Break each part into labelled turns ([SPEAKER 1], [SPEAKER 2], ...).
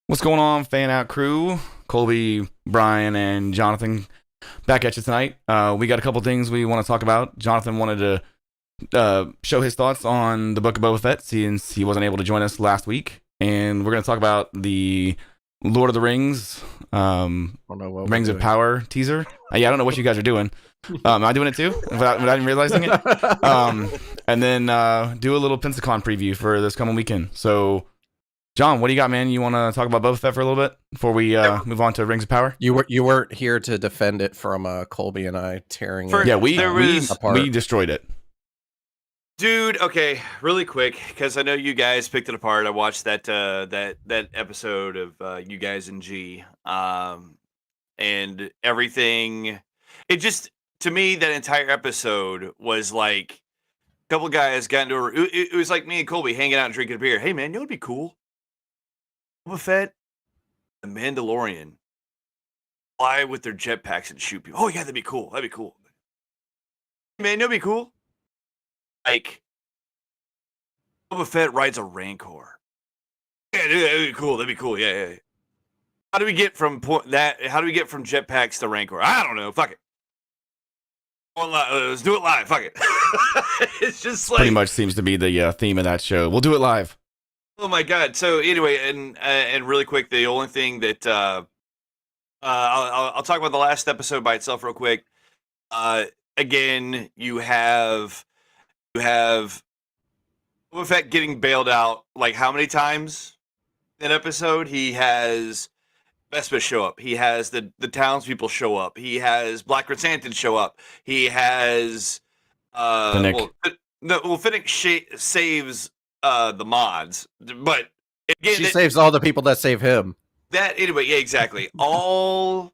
[SPEAKER 1] What's going on, Fanout Crew? Colby, Brian, and Jonathan back at you tonight. We got a couple things we want to talk about. Jonathan wanted to show his thoughts on the Book of Boba Fett since he wasn't able to join us last week. And we're going to talk about the Lord of the Rings,
[SPEAKER 2] Don't know what
[SPEAKER 1] Rings
[SPEAKER 2] we're
[SPEAKER 1] of
[SPEAKER 2] doing.
[SPEAKER 1] Power teaser. Yeah, I don't know what you guys are doing. Am I doing it too without even realizing it? And then do a little Pensacon preview for this coming weekend. So, John, what do you got, man? You want to talk about Boba Fett for a little bit before we move on to Rings of Power?
[SPEAKER 2] You weren't here to defend it from Colby and I tearing
[SPEAKER 3] For-
[SPEAKER 2] it.
[SPEAKER 1] Yeah, we
[SPEAKER 3] There was-
[SPEAKER 2] apart.
[SPEAKER 1] we destroyed it.
[SPEAKER 3] Dude, okay, really quick, because I know you guys picked it apart. I watched that episode of you guys and G, and everything. It just, to me, that entire episode was like a couple guys got into it was like me and Colby hanging out and drinking a beer. Hey man, you know what'd be cool? Boba Fett, the Mandalorian, fly with their jetpacks and shoot people. Oh yeah, that'd be cool. That'd be cool. Man, that'd be cool. Like, Boba Fett rides a Rancor. Yeah, dude, that'd be cool. That'd be cool. Yeah, yeah. How do we get from How do we get from jetpacks to Rancor? I don't know. Fuck it. Let's do it live. Fuck it. It's just like
[SPEAKER 1] Pretty much seems to be the theme of that show. We'll do it live.
[SPEAKER 3] oh my god. So anyway, and really quick, the only thing that I'll talk about the last episode by itself real quick. Again, you have Boba Fett getting bailed out like how many times in episode? He has Vespa show up. He has the townspeople show up. He has Black Chrysanthemum show up. He has
[SPEAKER 1] Finnick.
[SPEAKER 3] Finnick saves the mods, but again,
[SPEAKER 2] She saves all the people that save him.
[SPEAKER 3] that anyway. Yeah, exactly. All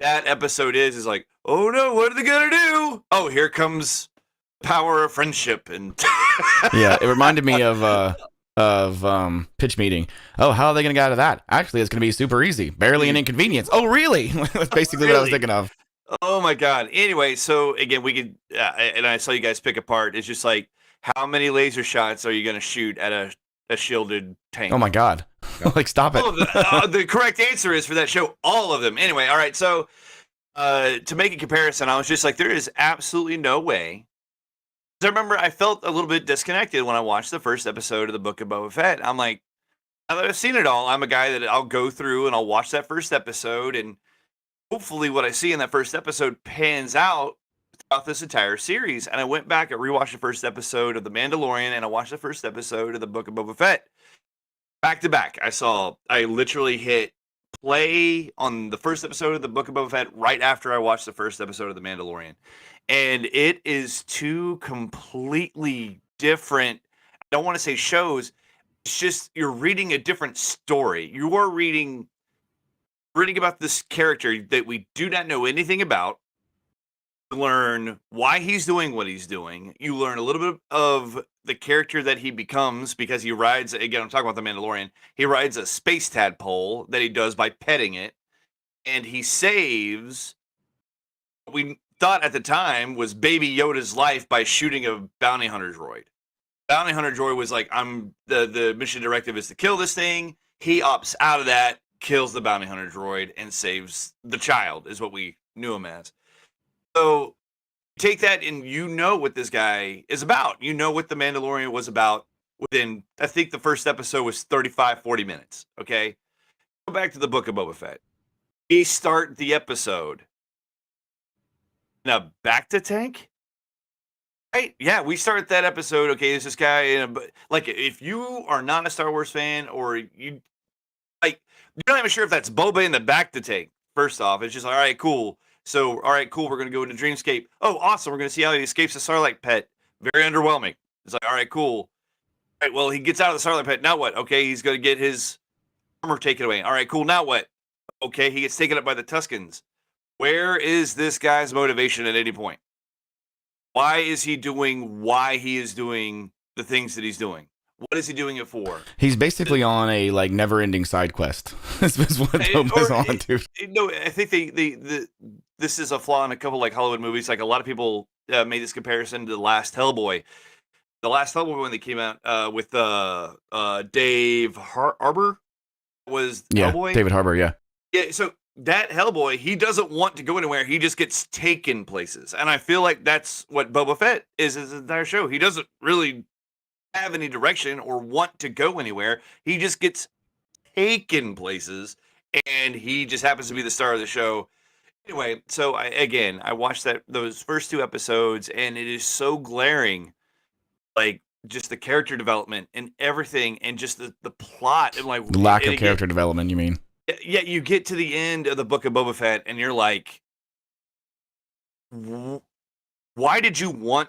[SPEAKER 3] that episode is like, oh no, what are they gonna do? Oh, here comes power of friendship and
[SPEAKER 1] Yeah, it reminded me of pitch meeting. Oh, how are they going to get out of that? Actually, it's going to be super easy. Barely an inconvenience. Oh, really? That's basically what I was
[SPEAKER 3] Really?
[SPEAKER 1] thinking of.
[SPEAKER 3] Oh my god. Anyway, so again, we could, and I saw you guys pick apart. It's just like, how many laser shots are you going to shoot at a shielded tank?
[SPEAKER 1] Oh my god! Like, stop it.
[SPEAKER 3] Oh, the correct answer is for that show, all of them. Anyway, all right. So, to make a comparison, I was just like, there is absolutely no way. 'Cause I remember I felt a little bit disconnected when I watched the first episode of the Book of Boba Fett. I'm like, now that I've seen it all, I'm a guy that I'll go through and I'll watch that first episode, and hopefully what I see in that first episode pans out throughout this entire series. And I went back and rewatched the first episode of The Mandalorian and I watched the first episode of the Book of Boba Fett. Back to back. I literally hit play on the first episode of the Book of Boba Fett right after I watched the first episode of The Mandalorian. And it is two completely different, I don't want to say shows. It's just you're reading a different story. You are reading about this character that we do not know anything about. You learn why he's doing what he's doing. You learn a little bit of the character that he becomes because he rides, again, I'm talking about the Mandalorian. He rides a space tadpole that he does by petting it. And he saves what we thought at the time was Baby Yoda's life by shooting a bounty hunter droid. Bounty hunter droid was like, I'm the mission directive is to kill this thing. He opts out of that, kills the bounty hunter droid, and saves the child, is what we knew him as. So take that and you know what this guy is about. You know what the Mandalorian was about within, I think the first episode was 35, 40 minutes. Okay. Go back to the Book of Boba Fett. We start the episode in a bacta tank. Right? Yeah, we start that episode. Okay, there's this guy like if you are not a Star Wars fan or you like you're not even sure if that's Boba in the bacta tank. First off, it's just like, all right, cool. So, all right, cool. We're gonna go into Dreamscape. Oh, awesome. We're gonna see how he escapes the Sarlacc pit. Very underwhelming. It's like, all right, cool. All right, well, he gets out of the Sarlacc pit. Now what? Okay, he's gonna get his armor taken away. All right, cool. Now what? Okay, he gets taken up by the Tuscans. Where is this guy's motivation at any point? Why is he doing the things that he's doing? What is he doing it for?
[SPEAKER 1] He's basically on a like never-ending side quest. This is what Boba's on, dude.
[SPEAKER 3] No, I think this is a flaw in a couple like Hollywood movies. Like a lot of people made this comparison to the last Hellboy. The last Hellboy when they came out with Dave Arbor. was
[SPEAKER 1] Yeah,
[SPEAKER 3] Hellboy.
[SPEAKER 1] David Harbour. Yeah,
[SPEAKER 3] Yeah, so that Hellboy, he doesn't want to go anywhere. He just gets taken places, and I feel like that's what Boba Fett is his entire show. He doesn't really have any direction or want to go anywhere. He just gets taken places, and he just happens to be the star of the show. Anyway, so I watched those first 2 episodes, and it is so glaring, like just the character development and everything, and just the plot, and like
[SPEAKER 1] the lack
[SPEAKER 3] and
[SPEAKER 1] of character development. You mean?
[SPEAKER 3] Yeah, you get to the end of the Book of Boba Fett, and you're like, why did you want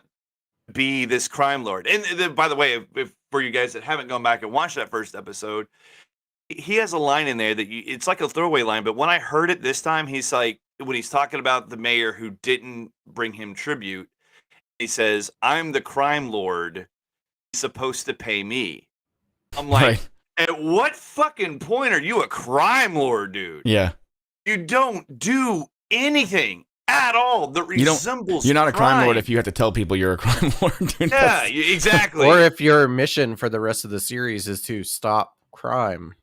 [SPEAKER 3] to be this crime lord? And by the way, if for you guys that haven't gone back and watched that first episode, he has a line in there that it's like a throwaway line, but when I heard it this time, he's like, when he's talking about the mayor who didn't bring him tribute, he says, "I'm the crime lord. He's supposed to pay me." I'm like,
[SPEAKER 1] Right.
[SPEAKER 3] at what fucking point are you a crime lord, dude?
[SPEAKER 1] Yeah.
[SPEAKER 3] You don't do anything at all that resembles
[SPEAKER 1] You're not a crime lord
[SPEAKER 3] crime.
[SPEAKER 1] if you have to tell people you're a crime lord. Dude.
[SPEAKER 3] Yeah, exactly.
[SPEAKER 2] Or if your mission for the rest of the series is to stop crime.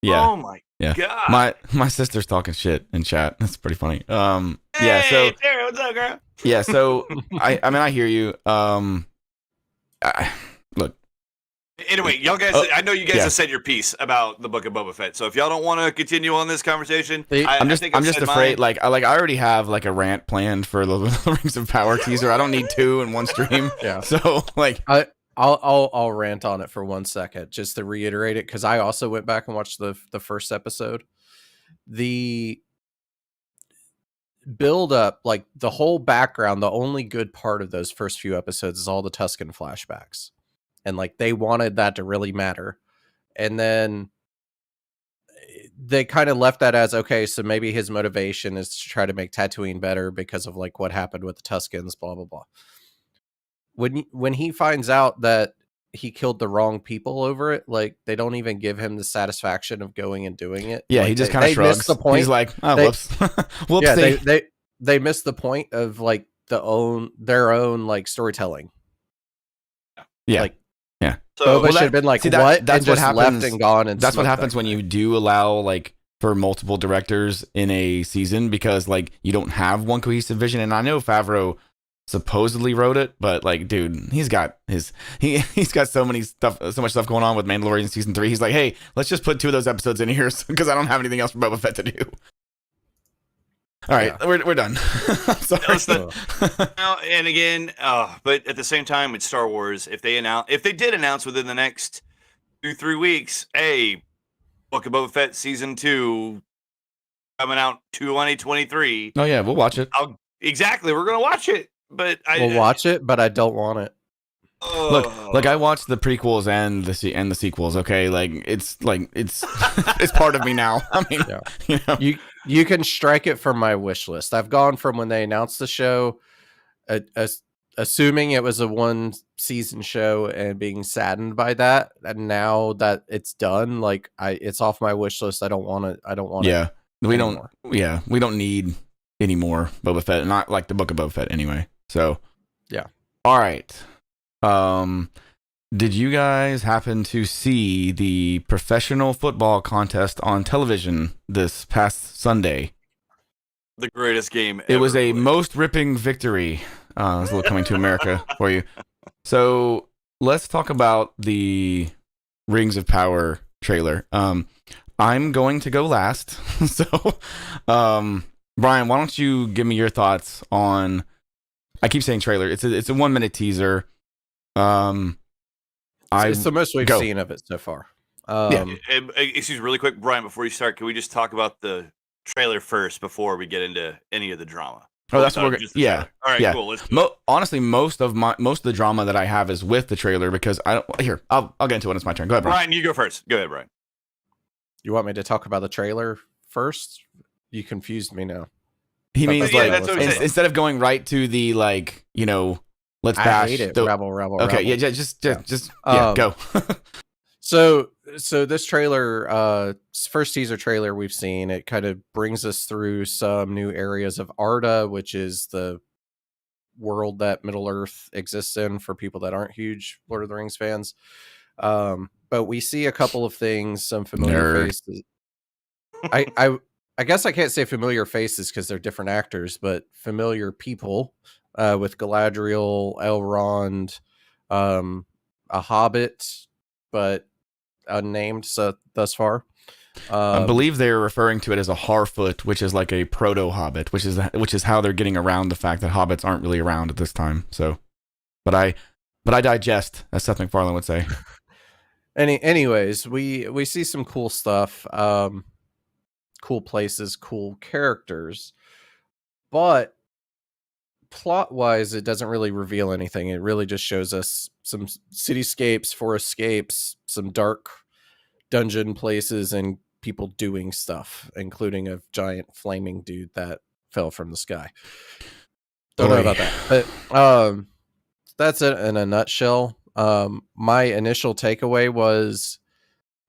[SPEAKER 1] Yeah.
[SPEAKER 3] Oh my
[SPEAKER 1] Yeah.
[SPEAKER 3] god.
[SPEAKER 1] My sister's talking shit in chat. That's pretty funny.
[SPEAKER 3] Hey,
[SPEAKER 1] Yeah. So
[SPEAKER 3] Tara, what's up, girl?
[SPEAKER 1] yeah. So I mean I hear you. Look.
[SPEAKER 3] Anyway, y'all guys, I know you guys have said your piece about the Book of Boba Fett. So if y'all don't want to continue on this conversation,
[SPEAKER 1] I'm just afraid.
[SPEAKER 3] Mine.
[SPEAKER 1] I already have like a rant planned for the Rings of Power teaser. I don't need 2 in one stream.
[SPEAKER 2] Yeah.
[SPEAKER 1] So like,
[SPEAKER 2] I'll rant on it for 1 second just to reiterate it, because I also went back and watched the first episode. The build up, like the whole background, the only good part of those first few episodes is all the Tusken flashbacks, and like they wanted that to really matter, and then they kind of left that as, okay, so maybe his motivation is to try to make Tatooine better because of like what happened with the Tuskens, blah blah blah. When he finds out that he killed the wrong people over it, like they don't even give him the satisfaction of going and doing it.
[SPEAKER 1] yeah,
[SPEAKER 2] like,
[SPEAKER 1] he just kind of shrugs.
[SPEAKER 2] The point.
[SPEAKER 1] He's like, oh, whoops, whoops.
[SPEAKER 2] Yeah, they missed the point of like their own like storytelling.
[SPEAKER 1] Yeah,
[SPEAKER 2] like,
[SPEAKER 1] yeah.
[SPEAKER 3] So
[SPEAKER 2] Boba should have been like,
[SPEAKER 1] see,
[SPEAKER 2] what?
[SPEAKER 1] That's
[SPEAKER 2] and
[SPEAKER 1] what
[SPEAKER 2] just
[SPEAKER 1] happens.
[SPEAKER 2] Left and gone. And
[SPEAKER 1] that's what
[SPEAKER 2] smoked
[SPEAKER 1] happens
[SPEAKER 2] that
[SPEAKER 1] when
[SPEAKER 2] guy.
[SPEAKER 1] you do allow like for multiple directors in a season, because like you don't have one cohesive vision. And I know Favreau supposedly wrote it, but like, dude, he's got he's got so much stuff going on with Mandalorian season 3. He's like, hey, let's just put 2 of those episodes in here because I don't have anything else for Boba Fett to do. All right,
[SPEAKER 2] Yeah.
[SPEAKER 1] we're done. I'm sorry.
[SPEAKER 3] Now, and again, but at the same time, it's Star Wars. If they did announce within the next 2-3 weeks, hey, Book of Boba Fett season 2 coming out 2023.
[SPEAKER 1] Oh yeah, we'll watch it.
[SPEAKER 3] Exactly, we're gonna watch it. But
[SPEAKER 2] We'll watch it, but I don't want it.
[SPEAKER 1] Look, I watched the prequels and the sequels. Okay, like it's it's part of me now. I mean,
[SPEAKER 2] Yeah.
[SPEAKER 1] you know.
[SPEAKER 2] You can strike it from my wish list. I've gone from when they announced the show, assuming it was a 1-season show and being saddened by that, and now that it's done, like it's off my wish list. I don't want it. I don't want it.
[SPEAKER 1] Yeah, we
[SPEAKER 2] anymore.
[SPEAKER 1] don't. Yeah, we don't need any more Boba Fett. Not like the Book of Boba Fett anyway. So
[SPEAKER 2] yeah.
[SPEAKER 1] All right. Did you guys happen to see the professional football contest on television this past Sunday?
[SPEAKER 3] The greatest game ever.
[SPEAKER 1] It was a
[SPEAKER 3] played.
[SPEAKER 1] most ripping victory. It's a little Coming to America for you. So let's talk about the Rings of Power trailer. I'm going to go last. So, Brian, why don't you give me your thoughts on? I keep saying trailer. It's a 1-minute teaser.
[SPEAKER 2] It's the most we've seen of it so far.
[SPEAKER 3] Excuse me, really quick, Brian. Before you start, can we just talk about the trailer first before we get into any of the drama?
[SPEAKER 1] Oh, that's what we're yeah.
[SPEAKER 3] All right,
[SPEAKER 1] yeah.
[SPEAKER 3] cool. Let's
[SPEAKER 1] honestly, most of the drama that I have is with the trailer because I don't. Here, I'll get into it when it's my turn. Go ahead, Brian.
[SPEAKER 3] Brian, you go first. Go ahead, Brian.
[SPEAKER 2] You want me to talk about the trailer first? You confused me now.
[SPEAKER 1] He means
[SPEAKER 3] Yeah,
[SPEAKER 1] like
[SPEAKER 3] that's what he said.
[SPEAKER 1] instead of going right to the like, you know, let's bash.
[SPEAKER 2] I hate it.
[SPEAKER 1] the-
[SPEAKER 2] Rebel.
[SPEAKER 1] Okay,
[SPEAKER 2] Rebel.
[SPEAKER 1] yeah, just go.
[SPEAKER 2] So this trailer, first teaser trailer we've seen, it kind of brings us through some new areas of Arda, which is the world that Middle Earth exists in for people that aren't huge Lord of the Rings fans. but we see a couple of things, some familiar
[SPEAKER 1] Nerd.
[SPEAKER 2] faces. I guess I can't say familiar faces because they're different actors, but familiar people with Galadriel, Elrond, a Hobbit, but unnamed thus far.
[SPEAKER 1] I believe they're referring to it as a Harfoot, which is like a proto-hobbit, which is how they're getting around the fact that hobbits aren't really around at this time. So, but I digest, as Seth MacFarlane would say.
[SPEAKER 2] Anyways, we see some cool stuff, cool places, cool characters, but plot-wise, it doesn't really reveal anything. It really just shows us some cityscapes, forestscapes, some dark dungeon places, and people doing stuff, including a giant flaming dude that fell from the sky. Don't know about that, but that's it in a nutshell. My initial takeaway was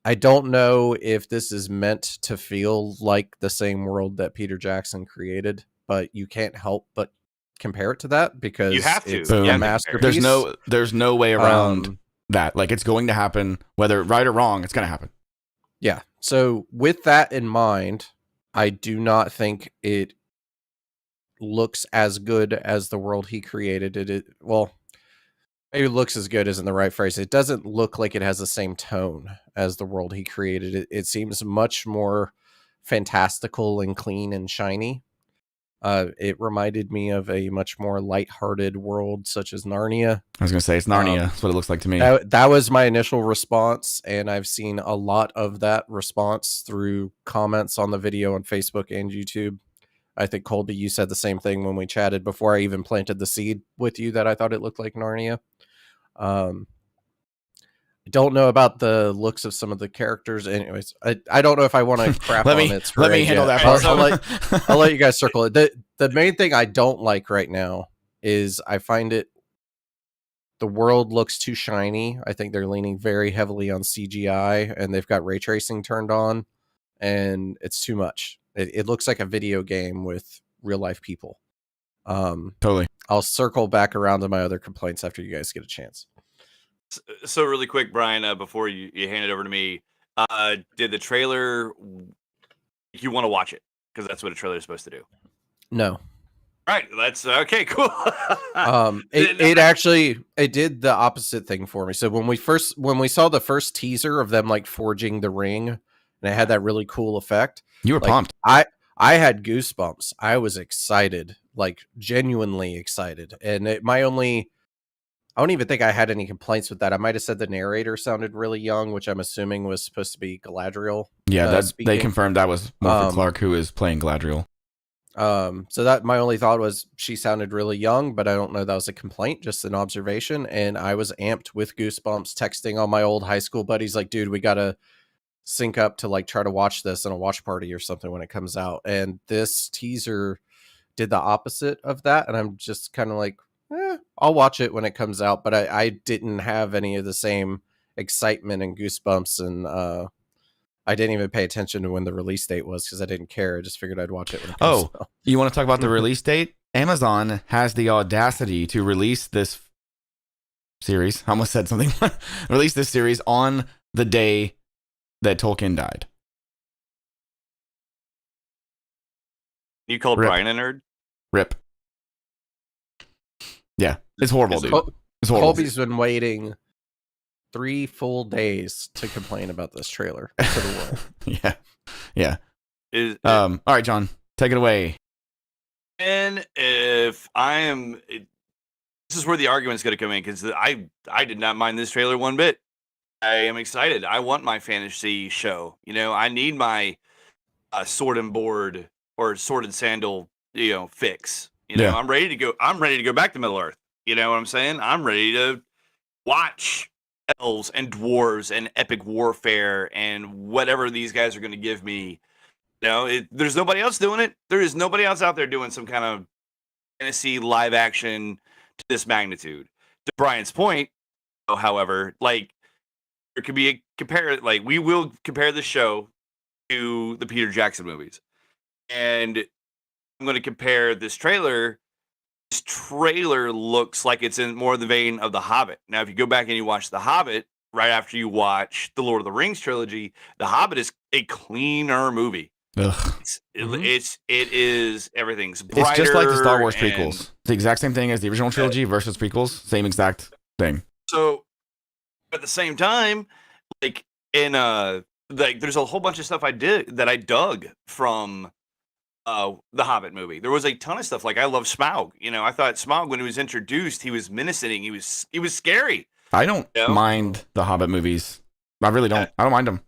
[SPEAKER 2] I don't know if this is meant to feel like the same world that Peter Jackson created, but you can't help but compare it to that because
[SPEAKER 3] You have to.
[SPEAKER 2] it's
[SPEAKER 1] You
[SPEAKER 2] a
[SPEAKER 1] have to
[SPEAKER 2] masterpiece.
[SPEAKER 1] There's no way around that. Like, it's going to happen, whether right or wrong. It's going to happen.
[SPEAKER 2] Yeah. So with that in mind, I do not think it looks as good as the world he created. Well, maybe looks as good isn't the right phrase. It doesn't look like it has the same tone as the world he created. It seems much more fantastical and clean and shiny. It reminded me of a much more lighthearted world such as Narnia.
[SPEAKER 1] I was going to say, it's Narnia. That's what it looks like to me.
[SPEAKER 2] That was my initial response, and I've seen a lot of that response through comments on the video on Facebook and YouTube. I think, Colby, you said the same thing when we chatted before I even planted the seed with you that I thought it looked like Narnia. I don't know about the looks of some of the characters. Anyways, I don't know if I want to crap on it.
[SPEAKER 1] Let me handle that
[SPEAKER 3] part.
[SPEAKER 2] I'll let you guys circle it. The main thing I don't like right now is I find the world looks too shiny. I think they're leaning very heavily on CGI, and they've got ray tracing turned on, and it's too much. It looks like a video game with real life people.
[SPEAKER 1] Totally.
[SPEAKER 2] I'll circle back around to my other complaints after you guys get a chance.
[SPEAKER 3] So really quick, Brian, before you hand it over to me, did the trailer, you want to watch it? Because that's what a trailer is supposed to do.
[SPEAKER 2] No.
[SPEAKER 3] Right, that's okay, cool.
[SPEAKER 2] It did the opposite thing for me. So when we saw the first teaser of them like forging the ring, and it had that really cool effect,
[SPEAKER 1] you were pumped.
[SPEAKER 2] I had goosebumps. I was excited, like genuinely excited. And I don't even think I had any complaints with that. I might have said the narrator sounded really young, which I'm assuming was supposed to be Galadriel.
[SPEAKER 1] Yeah, they confirmed that was Morgan Clark, who is playing Galadriel.
[SPEAKER 2] So that my only thought was she sounded really young, but I don't know that was a complaint, just an observation. And I was amped with goosebumps, texting all my old high school buddies, like, dude, we got to sync up to like try to watch this in a watch party or something when it comes out. And this teaser did the opposite of that. And I'm just kind of like, I'll watch it when it comes out, but I didn't have any of the same excitement and goosebumps, and I didn't even pay attention to when the release date was because I didn't care. I just figured I'd watch it when it comes out.
[SPEAKER 1] You want to talk about the release date? Amazon has the audacity to release this series. I almost said something. Release this series on the day that Tolkien died.
[SPEAKER 3] You called
[SPEAKER 1] Rip.
[SPEAKER 3] Brian a nerd?
[SPEAKER 1] Rip. Yeah, it's horrible, dude. It's horrible.
[SPEAKER 2] Colby's been waiting 3 full days to complain about this trailer to the world.
[SPEAKER 1] Yeah. All right, John, take it away.
[SPEAKER 3] And if I am, this is where the argument's going to come in, because I did not mind this trailer one bit. I am excited. I want my fantasy show. I need my sword and board or sword and sandal, fix. I'm ready to go. I'm ready to go back to Middle Earth. You know what I'm saying? I'm ready to watch elves and dwarves and epic warfare and whatever these guys are going to give me. There's nobody else doing it. There is nobody else out there doing some kind of fantasy live action to this magnitude. To Brian's point, however, like there could be we will compare the show to the Peter Jackson movies, and I'm going to compare this trailer. This trailer looks like it's in more the vein of The Hobbit. Now, if you go back and you watch The Hobbit right after you watch the Lord of the Rings trilogy, The Hobbit is a cleaner movie.
[SPEAKER 1] Ugh.
[SPEAKER 3] It is everything's brighter.
[SPEAKER 1] It's just like the Star Wars
[SPEAKER 3] and
[SPEAKER 1] prequels. It's the exact same thing as the original trilogy versus prequels. Same exact thing.
[SPEAKER 3] So at the same time, like in like there's a whole bunch of stuff I dug from the Hobbit movie. There was a ton of stuff. Like I love Smaug. You know, I thought Smaug when he was introduced, he was menacing. He was scary.
[SPEAKER 1] I don't
[SPEAKER 3] You know?
[SPEAKER 1] mind the Hobbit movies. I really don't. I don't mind them.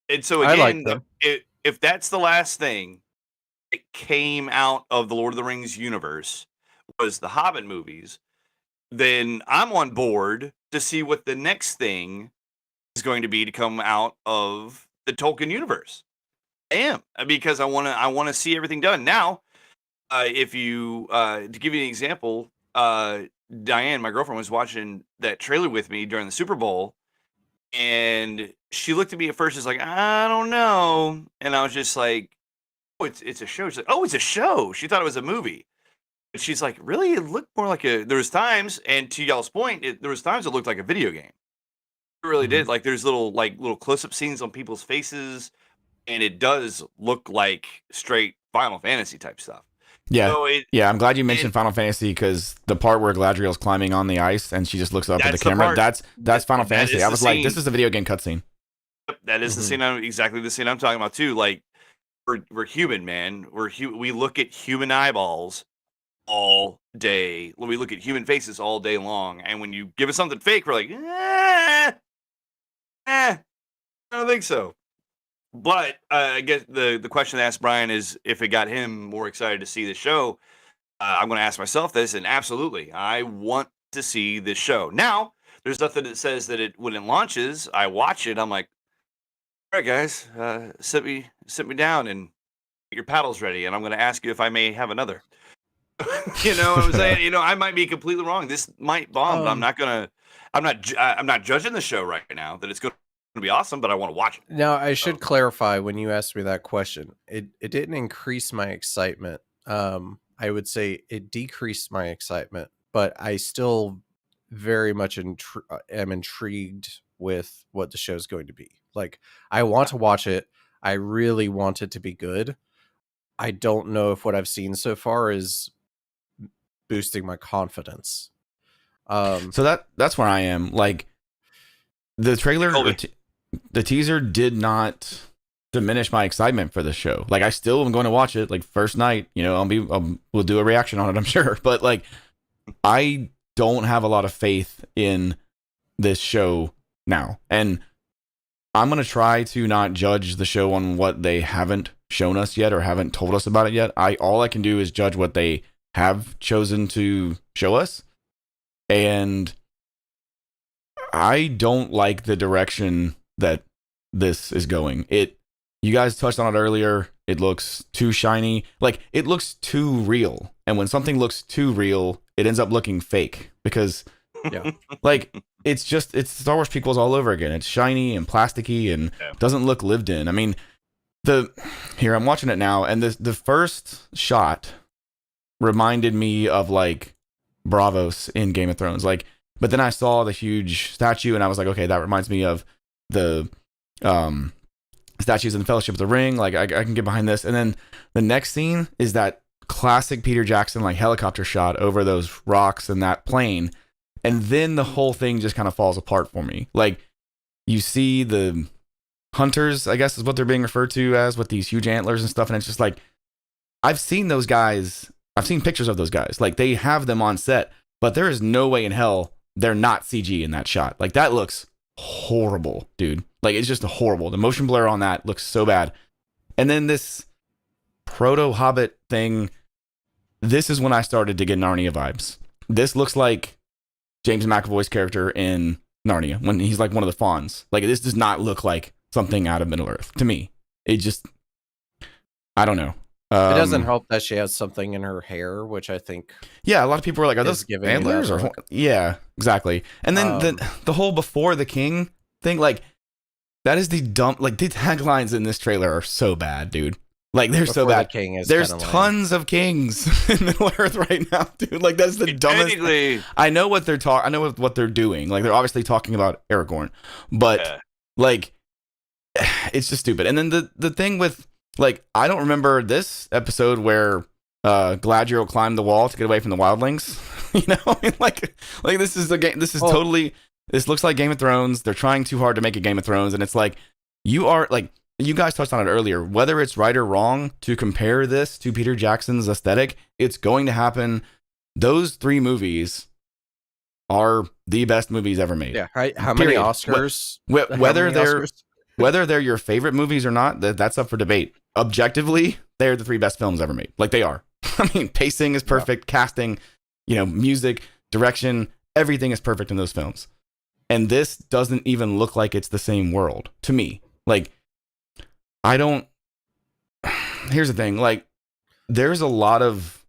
[SPEAKER 3] And so
[SPEAKER 2] I
[SPEAKER 3] again,
[SPEAKER 2] like them.
[SPEAKER 3] if that's the last thing that came out of the Lord of the Rings universe was the Hobbit movies, then I'm on board to see what the next thing is going to be to come out of the Tolkien universe. I am, because I want to see everything done. Now, if you to give you an example, Diane, my girlfriend, was watching that trailer with me during the Super Bowl, and she looked at me at first, she's like, I don't know, and I was just like, oh, it's a show. She's like, oh, it's a show. She thought it was a movie. But she's like, really? It looked more like there was times, and to y'all's point, there was times it looked like a video game. It really did. Like there's little close-up scenes on people's faces, and it does look like straight Final Fantasy type stuff.
[SPEAKER 1] Yeah.
[SPEAKER 3] So
[SPEAKER 1] Yeah, I'm glad you mentioned Final Fantasy because the part where Galadriel's climbing on the ice and she just looks up at the
[SPEAKER 3] That's the
[SPEAKER 1] camera,
[SPEAKER 3] part.
[SPEAKER 1] that's Final
[SPEAKER 3] That
[SPEAKER 1] Fantasy.
[SPEAKER 3] is
[SPEAKER 1] I
[SPEAKER 3] the
[SPEAKER 1] was like,
[SPEAKER 3] scene.
[SPEAKER 1] this is a video game cutscene.
[SPEAKER 3] That is the scene. Exactly the scene I'm talking about too. Like we're human, man. We look at human eyeballs all day. We look at human faces all day long. And when you give us something fake, we're like, I don't think so. But I guess the question to ask Brian is if it got him more excited to see the show. I'm going to ask myself this, and absolutely, I want to see this show. Now, there's nothing that says that when it launches, I watch it, I'm like, all right, guys, sit me down and get your paddles ready, and I'm going to ask you if I may have another. You know what I'm saying? You know, I might be completely wrong. This might bomb, but I'm not judging the show right now that it's going to be awesome, but I want to watch it.
[SPEAKER 2] Now, I should clarify when you asked me that question, it didn't increase my excitement. I would say it decreased my excitement, but I still very much am intrigued with what the show's going to be. Like, I want to watch it. I really want it to be good. I don't know if what I've seen so far is boosting my confidence.
[SPEAKER 1] So that's where I am. Like the trailer, the teaser did not diminish my excitement for the show. Like I still am going to watch it. Like first night, you know, we'll do a reaction on it, I'm sure. But like, I don't have a lot of faith in this show now, and I'm gonna try to not judge the show on what they haven't shown us yet or haven't told us about it yet. All I can do is judge what they have chosen to show us, and I don't like the direction that this is going. You guys touched on it earlier. It looks too shiny. Like it looks too real. And when something looks too real, it ends up looking fake because like it's Star Wars prequels all over again. It's shiny and plasticky and doesn't look lived in. I mean, I'm watching it now, and the first shot reminded me of like Braavos in Game of Thrones. Like, but then I saw the huge statue and I was like, okay, that reminds me of the statues in the Fellowship of the Ring. Like I can get behind this. And then the next scene is that classic Peter Jackson like helicopter shot over those rocks and that plane, and then the whole thing just kind of falls apart for me. Like you see the hunters, I guess is what they're being referred to as, with these huge antlers and stuff, and it's just like I've seen those guys. I've seen pictures of those guys. Like they have them on set, but there is no way in hell they're not CG in that shot. Like that looks horrible, dude. Like it's just horrible. The motion blur on that looks so bad. And then this proto Hobbit thing, this is when I started to get Narnia vibes. This looks like James McAvoy's character in Narnia when he's like one of the fawns. Like this does not look like something out of Middle Earth to me. It just, I don't know.
[SPEAKER 2] It doesn't help that she has something in her hair, which I think.
[SPEAKER 1] Yeah, a lot of people are like, "Are those
[SPEAKER 2] giving
[SPEAKER 1] antlers?" Or yeah, exactly. And then the whole before the king thing, like that is the dumb. Like the taglines in this trailer are so bad, dude. Like they're so
[SPEAKER 2] Before the
[SPEAKER 1] bad.
[SPEAKER 2] king is
[SPEAKER 1] There's
[SPEAKER 2] kinda lame.
[SPEAKER 1] tons of kings in Middle Earth right now, dude. Like that's the dumbest.
[SPEAKER 3] Technically,
[SPEAKER 1] I know what they're talking. I know what they're doing. Like they're obviously talking about Aragorn, but
[SPEAKER 3] yeah.
[SPEAKER 1] like it's just stupid. And then the thing with like I don't remember this episode where Galadriel climbed the wall to get away from the wildlings. You know, I mean, like this is a game. This is totally. This looks like Game of Thrones. They're trying too hard to make a Game of Thrones, and it's like you are like. You guys touched on it earlier. Whether it's right or wrong to compare this to Peter Jackson's aesthetic, it's going to happen. Those 3 movies are the best movies ever made.
[SPEAKER 2] Yeah, right. How many Oscars?
[SPEAKER 1] Whether they're your favorite movies or not, that's up for debate. Objectively, they're the 3 best films ever made. Like they are. I mean, pacing is perfect, casting, music, direction, everything is perfect in those films. And this doesn't even look like it's the same world to me. Like here's the thing, like there's a lot of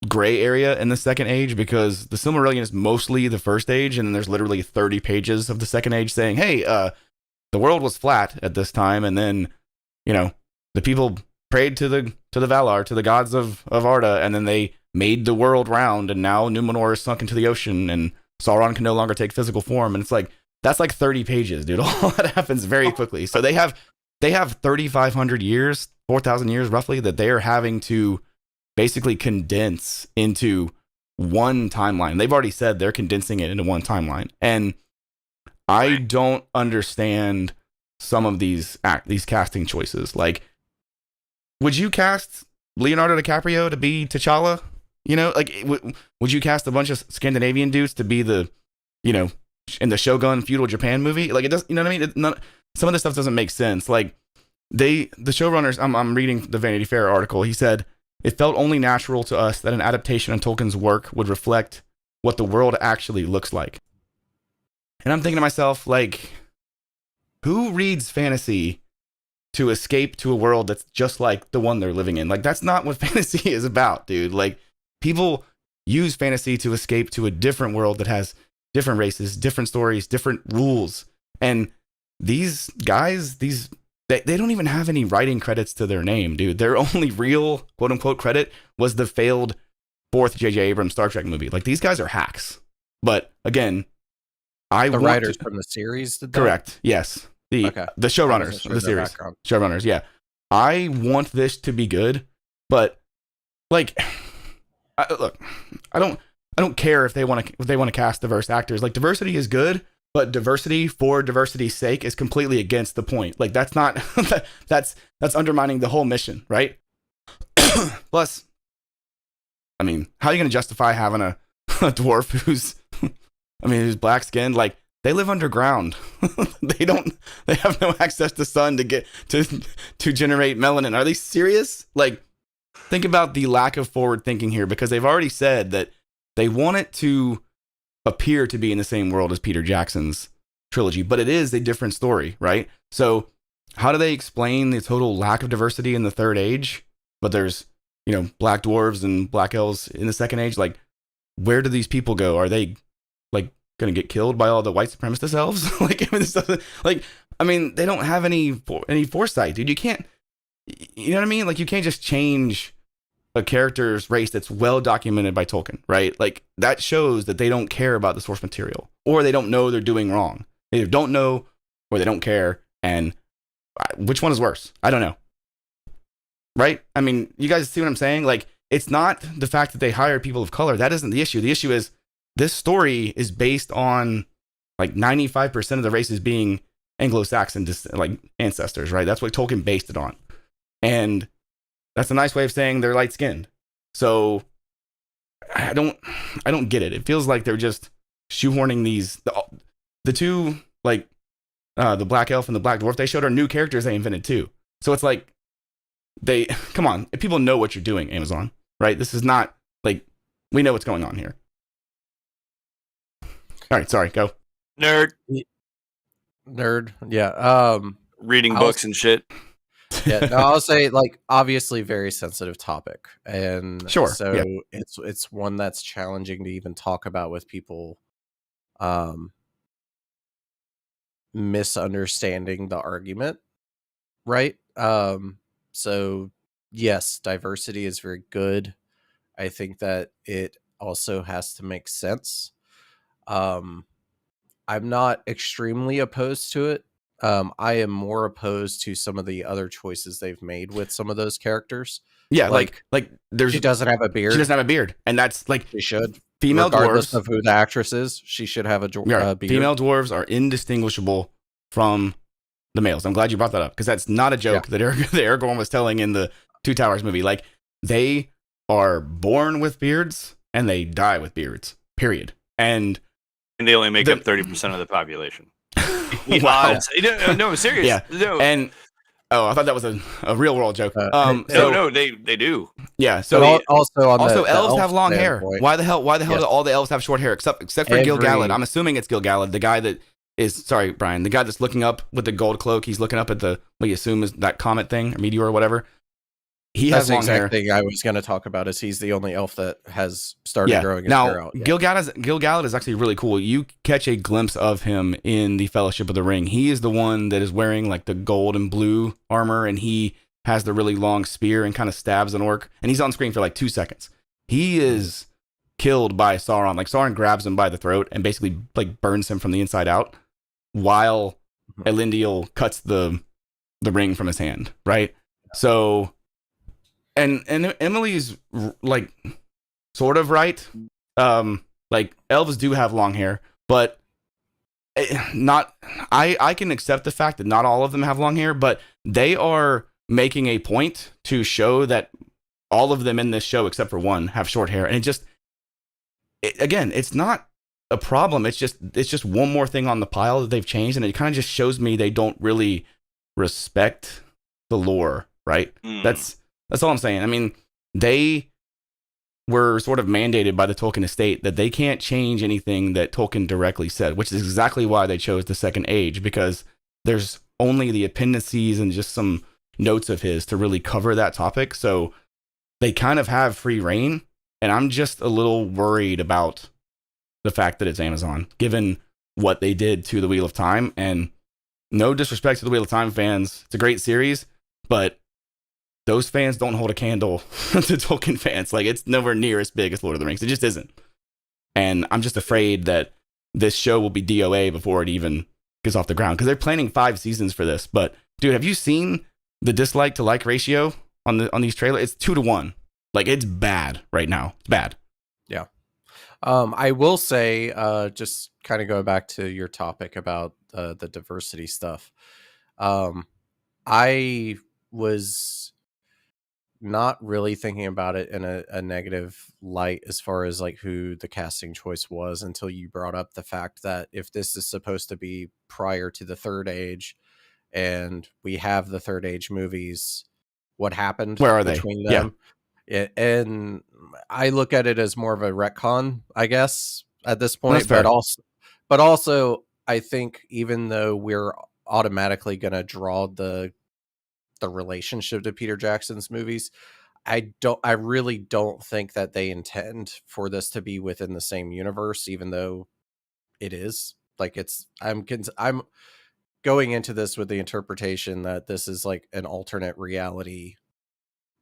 [SPEAKER 1] gray area in the Second Age because the Silmarillion is mostly the First Age, and then there's literally 30 pages of the Second Age saying, hey, the world was flat at this time, and then, the people prayed to the Valar, to the gods of Arda, and then they made the world round, and now Numenor is sunk into the ocean, and Sauron can no longer take physical form, and it's like, that's like 30 pages, dude. All that happens very quickly. So they have 3,500 years, 4,000 years roughly, that they are having to basically condense into one timeline. They've already said they're condensing it into one timeline. And I don't understand some of these casting choices. Like, would you cast Leonardo DiCaprio to be T'Challa? Would you cast a bunch of Scandinavian dudes to be the, in the Shogun feudal Japan movie? Like, it does, you know what I mean? Some of this stuff doesn't make sense. Like the showrunners, I'm reading the Vanity Fair article. He said, it felt only natural to us that an adaptation of Tolkien's work would reflect what the world actually looks like. And I'm thinking to myself, like, who reads fantasy to escape to a world that's just like the one they're living in? Like, that's not what fantasy is about, dude. Like, people use fantasy to escape to a different world that has different races, different stories, different rules. And these guys, they don't even have any writing credits to their name, dude. Their only real quote unquote credit was the failed 4th J.J. Abrams Star Trek movie. Like, these guys are hacks. But again,
[SPEAKER 2] the writers from the series did that?
[SPEAKER 1] Correct. Yes. The showrunners of the series. Showrunners, yeah. I want this to be good, but like look, I don't care if they want to cast diverse actors. Like, diversity is good, but diversity for diversity's sake is completely against the point. Like, that's not that's undermining the whole mission, right? Plus, I mean, how are you going to justify having a dwarf who's black skinned? Like, they live underground. They have no access to sun to get to generate melanin. Are they serious? Like, think about the lack of forward thinking here, because they've already said that they want it to appear to be in the same world as Peter Jackson's trilogy, but it is a different story, right? So how do they explain the total lack of diversity in the Third Age, but there's, black dwarves and black elves in the Second Age? Like, where do these people go? Are they like going to get killed by all the white supremacist elves? They don't have any foresight, dude. You can't, you know what I mean? Like, you can't just change a character's race that's well documented by Tolkien, right? Like, that shows that they don't care about the source material, or they don't know they're doing wrong. They either don't know or they don't care. And which one is worse? I don't know. Right? I mean, you guys see what I'm saying? Like, it's not the fact that they hired people of color. That isn't the issue. The issue is this story is based on like 95% of the races being Anglo-Saxon, like, ancestors, right? That's what Tolkien based it on. And that's a nice way of saying they're light skinned. So I don't get it. It feels like they're just shoehorning the two, like, the black elf and the black dwarf they showed are new characters they invented too. So it's like, come on, if people know what you're doing, Amazon, right? This is not like, we know what's going on here. All right, sorry, go.
[SPEAKER 3] Nerd.
[SPEAKER 2] Yeah.
[SPEAKER 3] Reading books and shit.
[SPEAKER 2] Yeah, no, I'll say, like, obviously very sensitive topic, and
[SPEAKER 1] sure,
[SPEAKER 2] so
[SPEAKER 1] yeah.
[SPEAKER 2] it's one that's challenging to even talk about with people misunderstanding the argument, right? So yes, diversity is very good. I think that it also has to make sense. Um, I'm not extremely opposed to it. I am more opposed to some of the other choices they've made with some of those characters.
[SPEAKER 1] Yeah,
[SPEAKER 2] Like
[SPEAKER 1] there's
[SPEAKER 2] she doesn't have a
[SPEAKER 1] she
[SPEAKER 2] beard.
[SPEAKER 1] doesn't have a beard, and that's like
[SPEAKER 2] She should,
[SPEAKER 1] female
[SPEAKER 2] regardless
[SPEAKER 1] dwarves.
[SPEAKER 2] of who the actress is. She should have a beard.
[SPEAKER 1] Female dwarves are indistinguishable from the males. I'm glad you brought that up because that's not a joke that Aragorn was telling in the Two Towers movie. Like, they are born with beards and they die with beards. Period. And
[SPEAKER 3] they only make up 30% of the population.
[SPEAKER 1] Wow.
[SPEAKER 3] No, I'm serious.
[SPEAKER 1] Yeah.
[SPEAKER 3] No.
[SPEAKER 1] And I thought that was a real world joke.
[SPEAKER 3] No, they do.
[SPEAKER 1] Yeah. So
[SPEAKER 2] also
[SPEAKER 1] elves have long hair.
[SPEAKER 2] Point.
[SPEAKER 1] Why the hell do all the elves have short hair except for Gil-galad? I'm assuming it's Gil-galad, the guy that is, sorry, Brian, the guy that's looking up with the gold cloak. He's looking up at what you assume is that comet thing or meteor or whatever. That's
[SPEAKER 2] the exact thing I was going to talk about. Is he's the only elf that has started growing his hair out.
[SPEAKER 1] Gil-galad is actually really cool. You catch a glimpse of him in the Fellowship of the Ring. He is the one that is wearing like the gold and blue armor, and he has the really long spear and kind of stabs an orc. And he's on screen for like 2 seconds. He is killed by Sauron. Like, Sauron grabs him by the throat and basically like burns him from the inside out, while Elendil cuts the ring from his hand. Right. So. And Emily's like sort of right. Like, elves do have long hair, but not. I can accept the fact that not all of them have long hair, but they are making a point to show that all of them in this show, except for one, have short hair, and again, it's not a problem. It's just one more thing on the pile that they've changed, and it kind of just shows me they don't really respect the lore, right? That's all I'm saying. I mean, they were sort of mandated by the Tolkien estate that they can't change anything that Tolkien directly said, which is exactly why they chose the Second Age, because there's only the appendices and just some notes of his to really cover that topic. So they kind of have free reign, and I'm just a little worried about the fact that it's Amazon, given what they did to the Wheel of Time. And no disrespect to the Wheel of Time fans, it's a great series, but those fans don't hold a candle to Tolkien fans. Like, it's nowhere near as big as Lord of the Rings. It just isn't. And I'm just afraid that this show will be DOA before it even gets off the ground, because they're planning 5 seasons for this. But dude, have you seen the dislike to like ratio on these trailers? It's 2-1. Like, it's bad right now. It's bad.
[SPEAKER 2] Yeah. I will say, just kind of going back to your topic about the diversity stuff. I was not really thinking about it in a negative light as far as like who the casting choice was, until you brought up the fact that if this is supposed to be prior to the Third Age and we have the Third Age movies, what happened between them? Yeah. And I look at it as more of a retcon, I guess, at this point. But also I think even though we're automatically going to draw the relationship to Peter Jackson's movies, I really don't think that they intend for this to be within the same universe, even though it is. Like, I'm going into this with the interpretation that this is like an alternate reality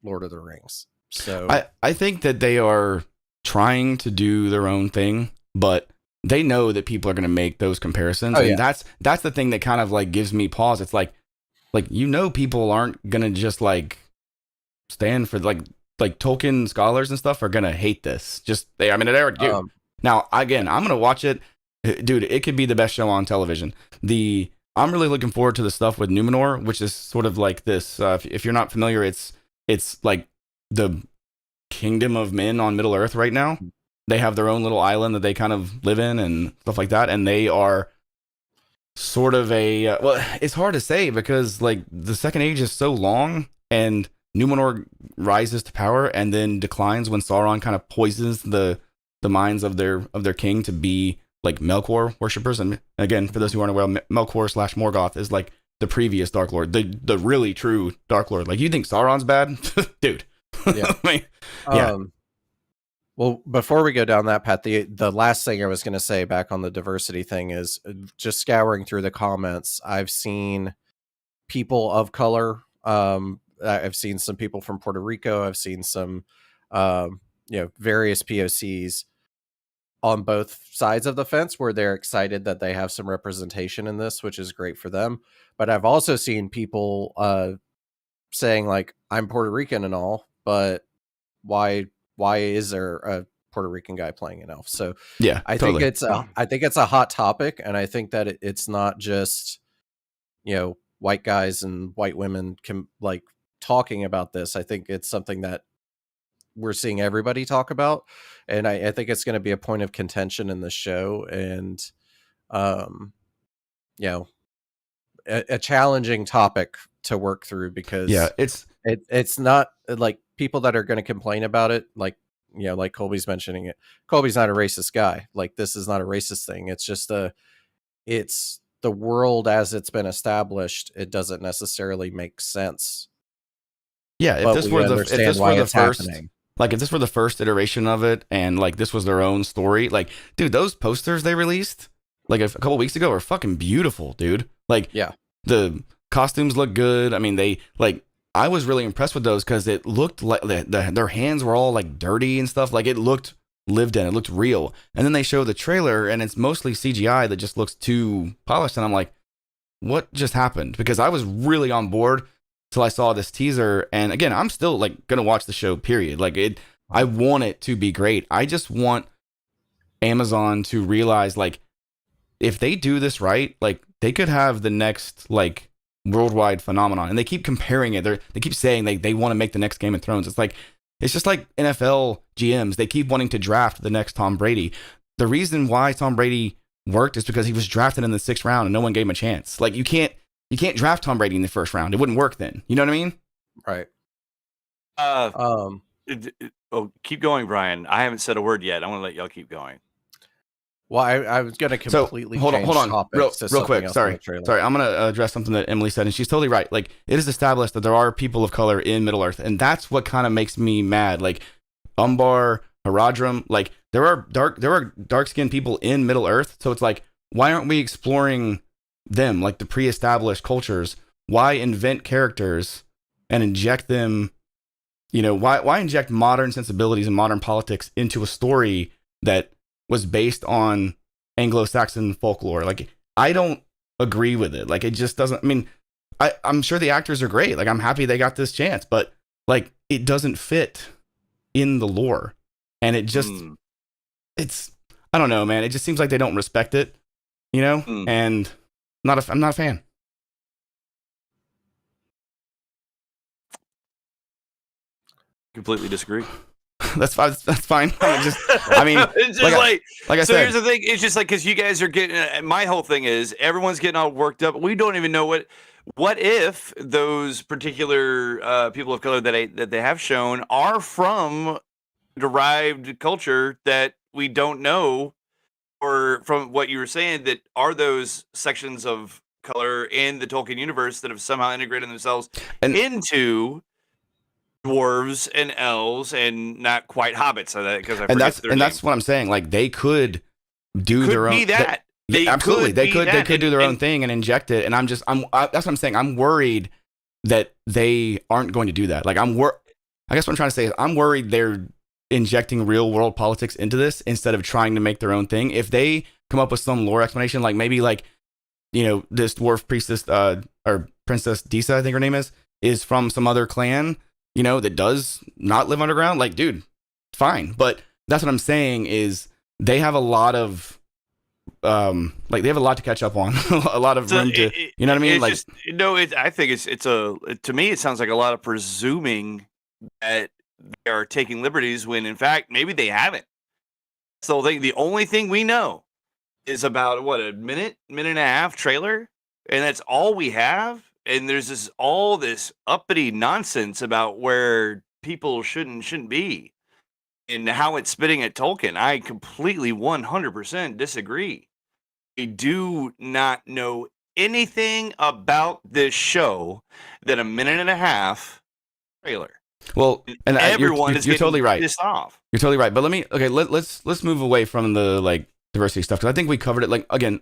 [SPEAKER 2] Lord of the Rings. So
[SPEAKER 1] I think that they are trying to do their own thing, but they know that people are going to make those comparisons. And that's the thing that kind of like gives me pause. It's like, people aren't going to just like stand for like Tolkien scholars and stuff are going to hate this. Now, again, I'm going to watch it. Dude, it could be the best show on television. I'm really looking forward to the stuff with Numenor, which is sort of like this. If you're not familiar, it's like the kingdom of men on Middle Earth right now. They have their own little island that they kind of live in and stuff like that. And they are sort of it's hard to say, because like the Second Age is so long, and Numenor rises to power and then declines when Sauron kind of poisons the minds of their king to be like Melkor worshippers. And again, for those who aren't aware, Melkor / Morgoth is like the previous Dark Lord, the really true Dark Lord. Like, you think Sauron's bad? Dude.
[SPEAKER 2] Yeah.
[SPEAKER 1] I mean, yeah.
[SPEAKER 2] Well, before we go down that path, the last thing I was going to say back on the diversity thing is just scouring through the comments. I've seen people of color I've seen some people from Puerto Rico. I've seen some, various POCs on both sides of the fence where they're excited that they have some representation in this, which is great for them. But I've also seen people saying like, I'm Puerto Rican and all, but why is there a Puerto Rican guy playing an elf? So
[SPEAKER 1] Yeah,
[SPEAKER 2] I
[SPEAKER 1] totally.
[SPEAKER 2] think it's a hot topic, and I think that it's not just white guys and white women like talking about this. I think it's something that we're seeing everybody talk about, and I think it's going to be a point of contention in the show, and a challenging topic to work through, because it's not like people that are going to complain about it, like like Colby's mentioning it. Colby's not a racist guy. Like, this is not a racist thing. It's just it's the world as it's been established. It doesn't necessarily make sense.
[SPEAKER 1] Yeah, if this were the first,
[SPEAKER 2] happening.
[SPEAKER 1] Like, if this were the first iteration of it, and like this was their own story, like, dude, those posters they released like a couple weeks ago are fucking beautiful, dude. Like,
[SPEAKER 2] yeah,
[SPEAKER 1] the costumes look good. I mean, I was really impressed with those because it looked like their hands were all like dirty and stuff. Like, it looked lived in. It looked real. And then they show the trailer, and it's mostly CGI that just looks too polished. And I'm like, what just happened? Because I was really on board till I saw this teaser. And again, I'm still like gonna watch the show, period. Like, I want it to be great. I just want Amazon to realize, like, if they do this right, like, they could have the next like worldwide phenomenon. And they keep comparing it. They keep saying they want to make the next Game of Thrones. It's just like NFL GMs. They keep wanting to draft the next Tom Brady. The reason why Tom Brady worked is because he was drafted in the 6th round and no one gave him a chance. Like, you can't draft Tom Brady in the 1st round. It wouldn't work then. You know what I mean?
[SPEAKER 2] Right.
[SPEAKER 3] Keep going, Brian. I haven't said a word yet. I want to let y'all keep going.
[SPEAKER 2] Well, I was going to completely
[SPEAKER 1] hold on, real quick. Sorry, I'm going to address something that Emily said, and she's totally right. Like, it is established that there are people of color in Middle Earth, and that's what kind of makes me mad. Like, Umbar, Haradrim, like, there are dark-skinned people in Middle Earth, so it's like, why aren't we exploring them, like the pre-established cultures? Why invent characters and inject them? Why inject modern sensibilities and modern politics into a story that was based on Anglo-Saxon folklore? Like, I don't agree with it. Like, it just doesn't. I mean, I'm sure the actors are great. Like, I'm happy they got this chance, but like, it doesn't fit in the lore, and it just it's, I don't know, man. It just seems like they don't respect it, and I'm not a fan.
[SPEAKER 3] Completely disagree.
[SPEAKER 1] That's fine. I mean,
[SPEAKER 3] it's just like I said. Here's the thing. It's just like, because you guys are getting. My whole thing is everyone's getting all worked up. We don't even know what if those particular people of color that they have shown are from derived culture that we don't know, or from what you were saying, that are those sections of color in the Tolkien universe that have somehow integrated themselves into dwarves and elves and not quite hobbits. That's
[SPEAKER 1] what I'm saying. Like, they could do their own. Absolutely, they could do their own thing and inject it. And that's what I'm saying. I'm worried that they aren't going to do that. Like, I guess what I'm trying to say is I'm worried they're injecting real world politics into this instead of trying to make their own thing. If they come up with some lore explanation, like maybe like, this dwarf priestess or Princess Disa, I think her name is from some other clan, that does not live underground, like, dude, fine. But that's what I'm saying is they have a lot of they have a lot to catch up on. A lot of room to, you know what I mean? Like,
[SPEAKER 3] I think to me, it sounds like a lot of presuming that they are taking liberties when in fact maybe they haven't. So the only thing we know is about a minute and a half trailer, and that's all we have. And there's all this uppity nonsense about where people shouldn't be and how it's spitting at Tolkien. I completely 100% disagree. We do not know anything about this show than a minute and a half trailer.
[SPEAKER 1] Well, and
[SPEAKER 3] everyone
[SPEAKER 1] you're totally right.
[SPEAKER 3] Pissed off.
[SPEAKER 1] You're totally right. But let's move away from the like diversity stuff, because I think we covered it. Like, again,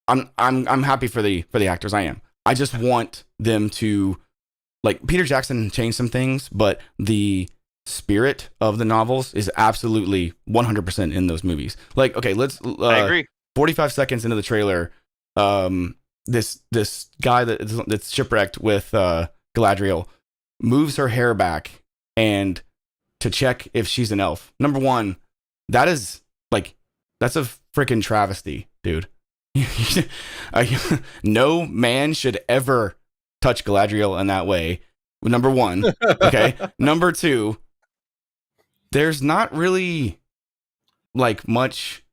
[SPEAKER 1] I'm happy for the actors. I am. I just want them to like Peter Jackson changed some things, but the spirit of the novels is absolutely 100% in those movies. Like, okay, let's
[SPEAKER 3] I agree.
[SPEAKER 1] 45 seconds into the trailer, this guy that's shipwrecked with Galadriel moves her hair back and to check if she's an elf. Number one, that's a freaking travesty, dude. No man should ever touch Galadriel in that way. Number one. Okay. Number two, there's not really like much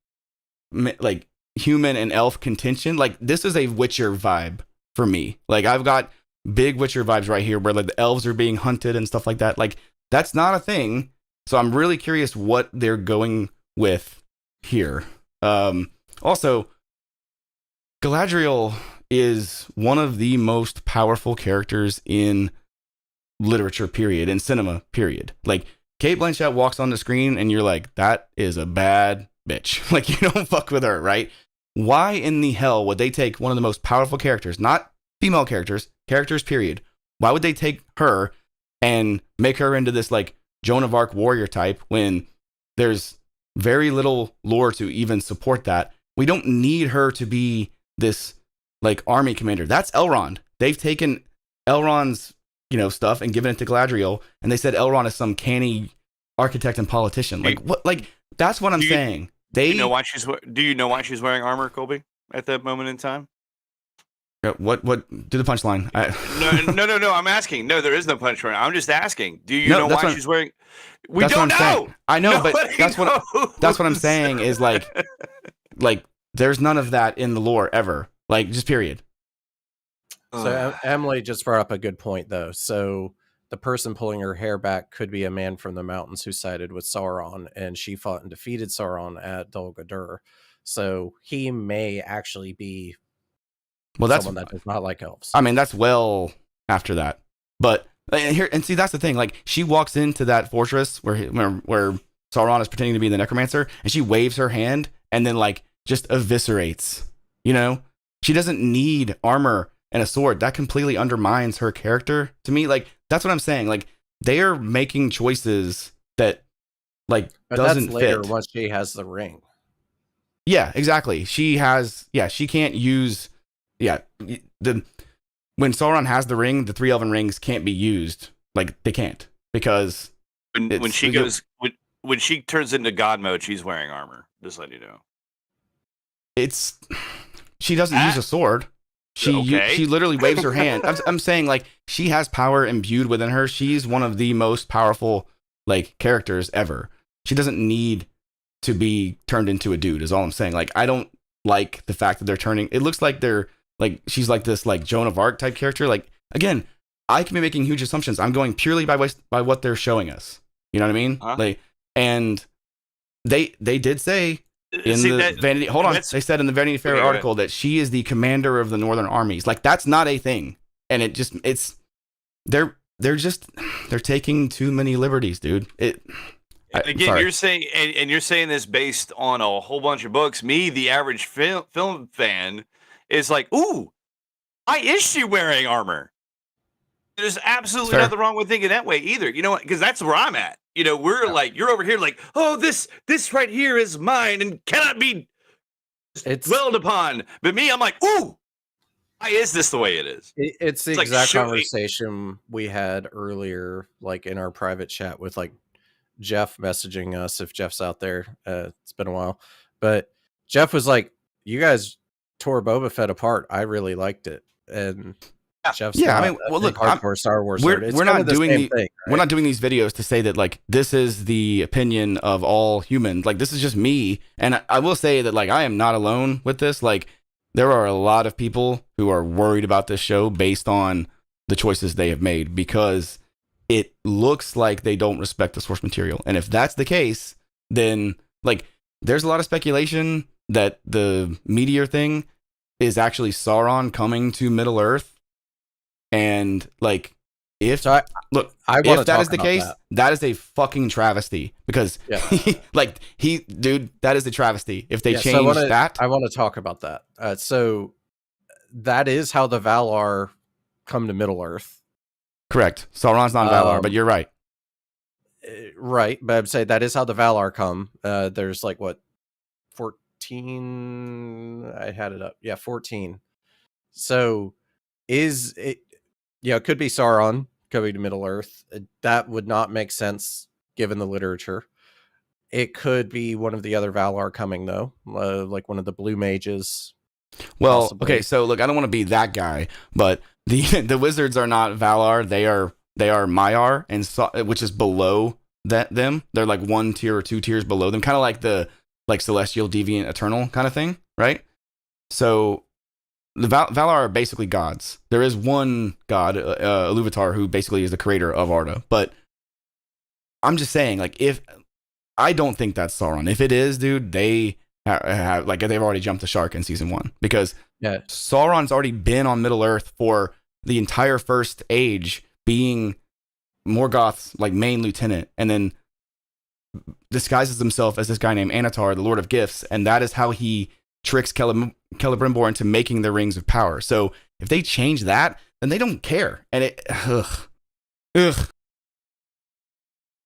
[SPEAKER 1] like human and elf contention. Like, this is a Witcher vibe for me. Like, I've got big Witcher vibes right here where like the elves are being hunted and stuff like that. Like, that's not a thing. So I'm really curious what they're going with here. Also, Galadriel is one of the most powerful characters in literature, period, in cinema, period. Like, Kate Blanchett walks on the screen and you're like, that is a bad bitch. Like, you don't fuck with her, right? Why in the hell would they take one of the most powerful characters, not female characters, period? Why would they take her and make her into this like Joan of Arc warrior type when there's very little lore to even support that? We don't need her to be this like army commander. That's Elrond. They've taken Elrond's, stuff and given it to Galadriel, and they said Elrond is some canny architect and politician. Like, what? Like, that's what I'm saying. Do you know why she's
[SPEAKER 3] wearing armor, Colby, at that moment in time?
[SPEAKER 1] What? Do the punchline.
[SPEAKER 3] No. I'm asking. No, there is no punchline. I'm just asking. Do you know why she's wearing? We don't know.
[SPEAKER 1] Saying. I know, but that's what I'm saying is like there's none of that in the lore ever. Like, just period.
[SPEAKER 2] So Emily just brought up a good point, though. So the person pulling her hair back could be a man from the mountains who sided with Sauron, and she fought and defeated Sauron at Dol Guldur. So he may actually be someone that does not like elves.
[SPEAKER 1] I mean, that's well after that. But see, that's the thing. Like, she walks into that fortress where Sauron is pretending to be the necromancer, and she waves her hand and then like just eviscerates. She doesn't need armor and a sword. That completely undermines her character to me. Like, that's what I'm saying. Like, they are making choices that but doesn't
[SPEAKER 2] that's later
[SPEAKER 1] fit.
[SPEAKER 2] Once she has the ring.
[SPEAKER 1] Yeah, exactly. She can't use when Sauron has the ring, the 3 elven rings can't be used. Like, they can't, because
[SPEAKER 3] when she turns into God mode, she's wearing armor. Just let you know.
[SPEAKER 1] She doesn't use a sword. She literally waves her hand. I'm saying, like, she has power imbued within her. She's one of the most powerful like characters ever. She doesn't need to be turned into a dude, is all I'm saying. Like, I don't like the fact that they're turning. It looks like they're like she's like this like Joan of Arc type character. Like, again, I can be making huge assumptions. I'm going purely by what they're showing us. You know what I mean? Like, and they did say Vanity. Hold on. They said in the Vanity Fair article that she is the commander of the Northern armies. Like, that's not a thing. And they're taking too many liberties, dude.
[SPEAKER 3] You're saying, and you're saying this based on a whole bunch of books. Me, the average film fan, is like, ooh, why is she wearing armor? There's absolutely nothing wrong with thinking that way either. You know what? Because that's where I'm at. We're like, you're over here like, oh, this right here is mine and cannot be dwelled upon. But me, I'm like, ooh, why is this the way it is?
[SPEAKER 2] It's the exact conversation we had earlier, like in our private chat with like Jeff messaging us. If Jeff's out there, it's been a while, but Jeff was like, you guys tore Boba Fett apart. I really liked it. And Jeff's
[SPEAKER 1] I mean, well, look,
[SPEAKER 2] hardcore Star Wars.
[SPEAKER 1] We're not doing thing, right? We're not doing these videos to say that like this is the opinion of all humans. Like, this is just me, and I will say that like I am not alone with this. Like, there are a lot of people who are worried about this show based on the choices they have made, because it looks like they don't respect the source material. And if that's the case, then like there's a lot of speculation that the meteor thing is actually Sauron coming to Middle Earth. And like, if that is the case, that is a fucking travesty, because that is a travesty if they change that.
[SPEAKER 2] I want to talk about that. So that is how the Valar come to Middle Earth.
[SPEAKER 1] Correct. Sauron's not Valar, but you're right.
[SPEAKER 2] Right, but I'd say that is how the Valar come. There's like what 14. I had it up. Yeah, 14. So is it? Yeah, it could be Sauron coming to Middle Earth. That would not make sense given the literature. It could be one of the other Valar coming though, like one of the blue mages.
[SPEAKER 1] Well,
[SPEAKER 2] possibly.
[SPEAKER 1] okay, so look, I don't want to be that guy, but the wizards are not Valar. They are Maiar, and which is below them. They're like 1 tier or 2 tiers below them, kind of like the celestial, deviant, eternal kind of thing, right? So the Valar are basically gods. There is one god, Iluvatar, who basically is the creator of Arda. But I'm just saying, like, if I don't think that's Sauron. If it is, dude, they have like they've already jumped the shark in season 1 because Sauron's already been on Middle Earth for the entire first age, being Morgoth's like main lieutenant, and then disguises himself as this guy named Anatar, the Lord of Gifts, and that is how he tricks Celebrimbor into making the Rings of Power. So if they change that, then they don't care, and ugh.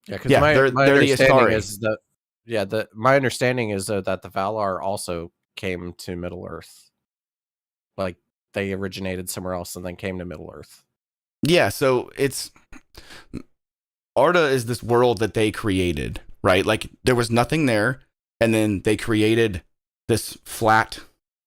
[SPEAKER 2] Yeah, because my understanding is that my understanding is that the Valar also came to Middle Earth, like they originated somewhere else and then came to Middle Earth.
[SPEAKER 1] Yeah, so it's Arda is this world that they created, right? Like there was nothing there, and then they created this flat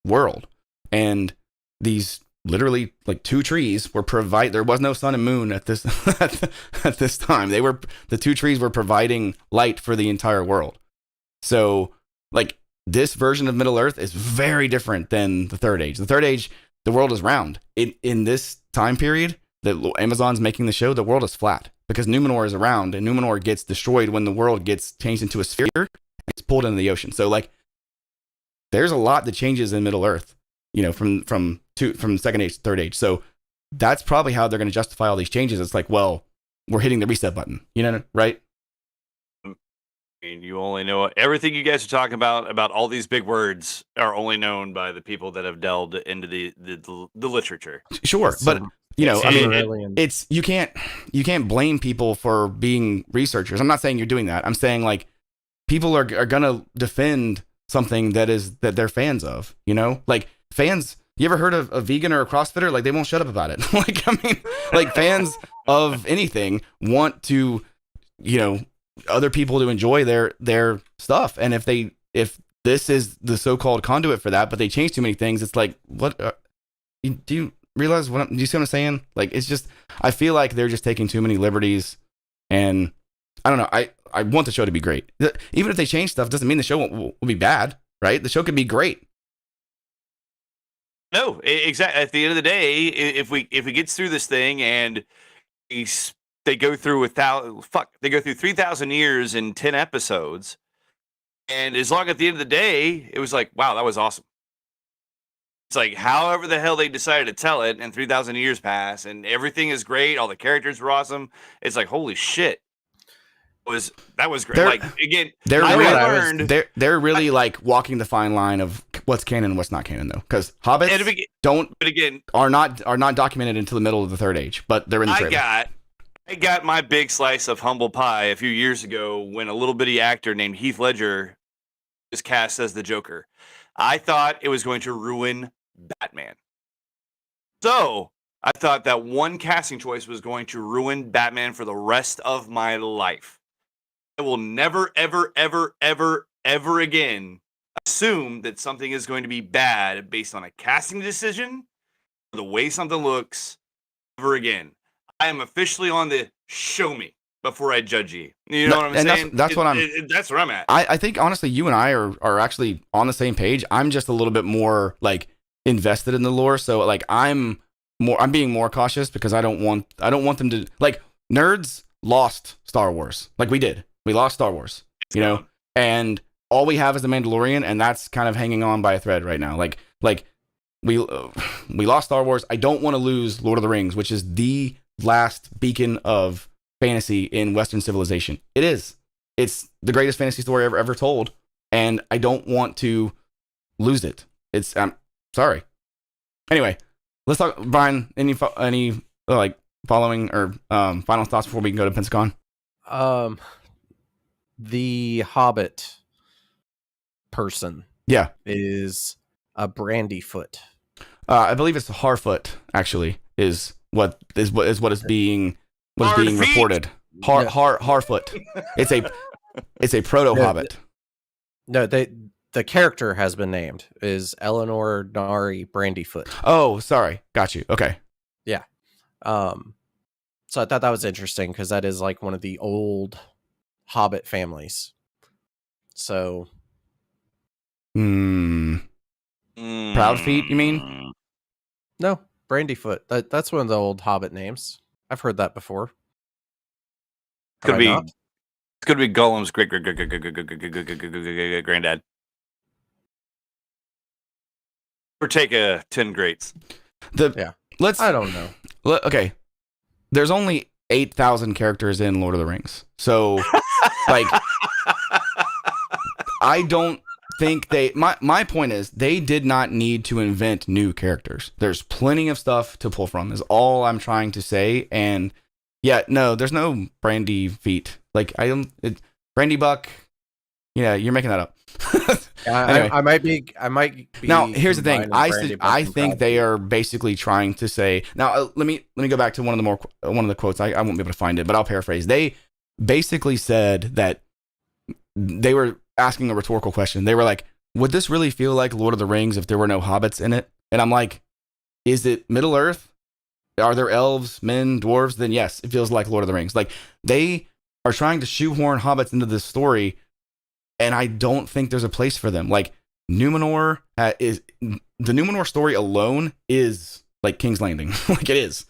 [SPEAKER 1] world, and these literally like 2 trees were there was no sun and moon at this at this time. The 2 trees were providing light for the entire world. So like this version of Middle Earth is very different than the Third Age. The Third Age, the world is round. In this time period that Amazon's making the show, the world is flat because Numenor is around, and Numenor gets destroyed when the world gets changed into a sphere and it's pulled into the ocean. So like there's a lot that changes in Middle Earth, you know, from Second Age to Third Age. So that's probably how they're going to justify all these changes. It's like, well, we're hitting the reset button, you know, right?
[SPEAKER 3] I mean, you only know everything you guys are talking about all these big words are only known by the people that have delved into the literature.
[SPEAKER 1] Sure, but you know, I mean,
[SPEAKER 2] it's
[SPEAKER 1] you can't blame people for being researchers. I'm not saying you're doing that. I'm saying like people are gonna defend something that they're fans of. You know, like fans. You ever heard of a vegan or a CrossFitter? Like they won't shut up about it. Like I mean, like fans of anything want to, you know, other people to enjoy their stuff, and if this is the so-called conduit for that, but they change too many things, it's like, what do you realize do you see what I'm saying? Like it's just, I feel like they're just taking too many liberties, and I don't know, I want the show to be great. Even if they change stuff doesn't mean the show will be bad, right? The show could be great.
[SPEAKER 3] No, exactly. At the end of the day, if we get through this thing and they go through 3,000 years in 10 episodes, and as long at the end of the day, it was like, wow, that was awesome. It's like, however the hell they decided to tell it, and 3,000 years pass, and everything is great. All the characters were awesome. It's like, holy shit. That was great. Like again,
[SPEAKER 1] they're really like walking the fine line of what's canon and what's not canon though, because hobbits are not documented until the middle of the Third Age, but they're in the trailer.
[SPEAKER 3] I got my big slice of humble pie a few years ago when a little bitty actor named Heath Ledger was cast as the Joker. I thought it was going to ruin Batman. So I thought that one casting choice was going to ruin Batman for the rest of my life. I will never, ever, ever, ever, ever again assume that something is going to be bad based on a casting decision or the way something looks ever again. I am officially on the show me before I judge you. You know what I'm saying?
[SPEAKER 1] That's where I'm at. I think honestly, you and I are actually on the same page. I'm just a little bit more like invested in the lore. So like I'm being more cautious because I don't want them to, like, nerds lost Star Wars. Like we did. We lost Star Wars, you know, and all we have is the Mandalorian, and that's kind of hanging on by a thread right now. Like we lost Star Wars. I don't want to lose Lord of the Rings, which is the last beacon of fantasy in Western civilization. It is. It's the greatest fantasy story ever told, and I don't want to lose it. I'm sorry. Anyway, let's talk, Brian. Any like following or final thoughts before we can go to Pensacon?
[SPEAKER 2] The Hobbit person
[SPEAKER 1] Yeah.
[SPEAKER 2] is a Brandyfoot.
[SPEAKER 1] I believe it's Harfoot. Actually, is what is being
[SPEAKER 3] Hard feet.
[SPEAKER 1] reported. Harfoot. It's a proto Hobbit.
[SPEAKER 2] No, the character has been named is Eleanor Nari Brandyfoot.
[SPEAKER 1] Oh, sorry. Got you. Okay.
[SPEAKER 2] Yeah. So I thought that was interesting because that is like one of the old Hobbit families. So.
[SPEAKER 1] Proud feet, you mean?
[SPEAKER 2] No, Brandyfoot. That's one of the old Hobbit names. I've heard that before.
[SPEAKER 3] It's gonna be Gollum's great granddad. Or take a 10 greats.
[SPEAKER 2] I don't know.
[SPEAKER 1] Okay. There's only 8,000 characters in Lord of the Rings. So like I don't think my point is they did not need to invent new characters. There's plenty of stuff to pull from is all I'm trying to say. And yeah, no, there's no Brandy feet. Like Brandy Buck. Yeah, you're making that up.
[SPEAKER 2] Anyway. I might be.
[SPEAKER 1] Now, here's the thing. I think they are basically trying to say. Now, let me go back to one of the quotes. I won't be able to find it, but I'll paraphrase. They basically said that they were asking a rhetorical question. They were like, "Would this really feel like Lord of the Rings if there were no hobbits in it?" And I'm like, "Is it Middle Earth? Are there elves, men, dwarves? Then yes, it feels like Lord of the Rings." Like they are trying to shoehorn hobbits into this story. And I don't think there's a place for them. Like Numenor is the Numenor story alone is like King's Landing, like it is,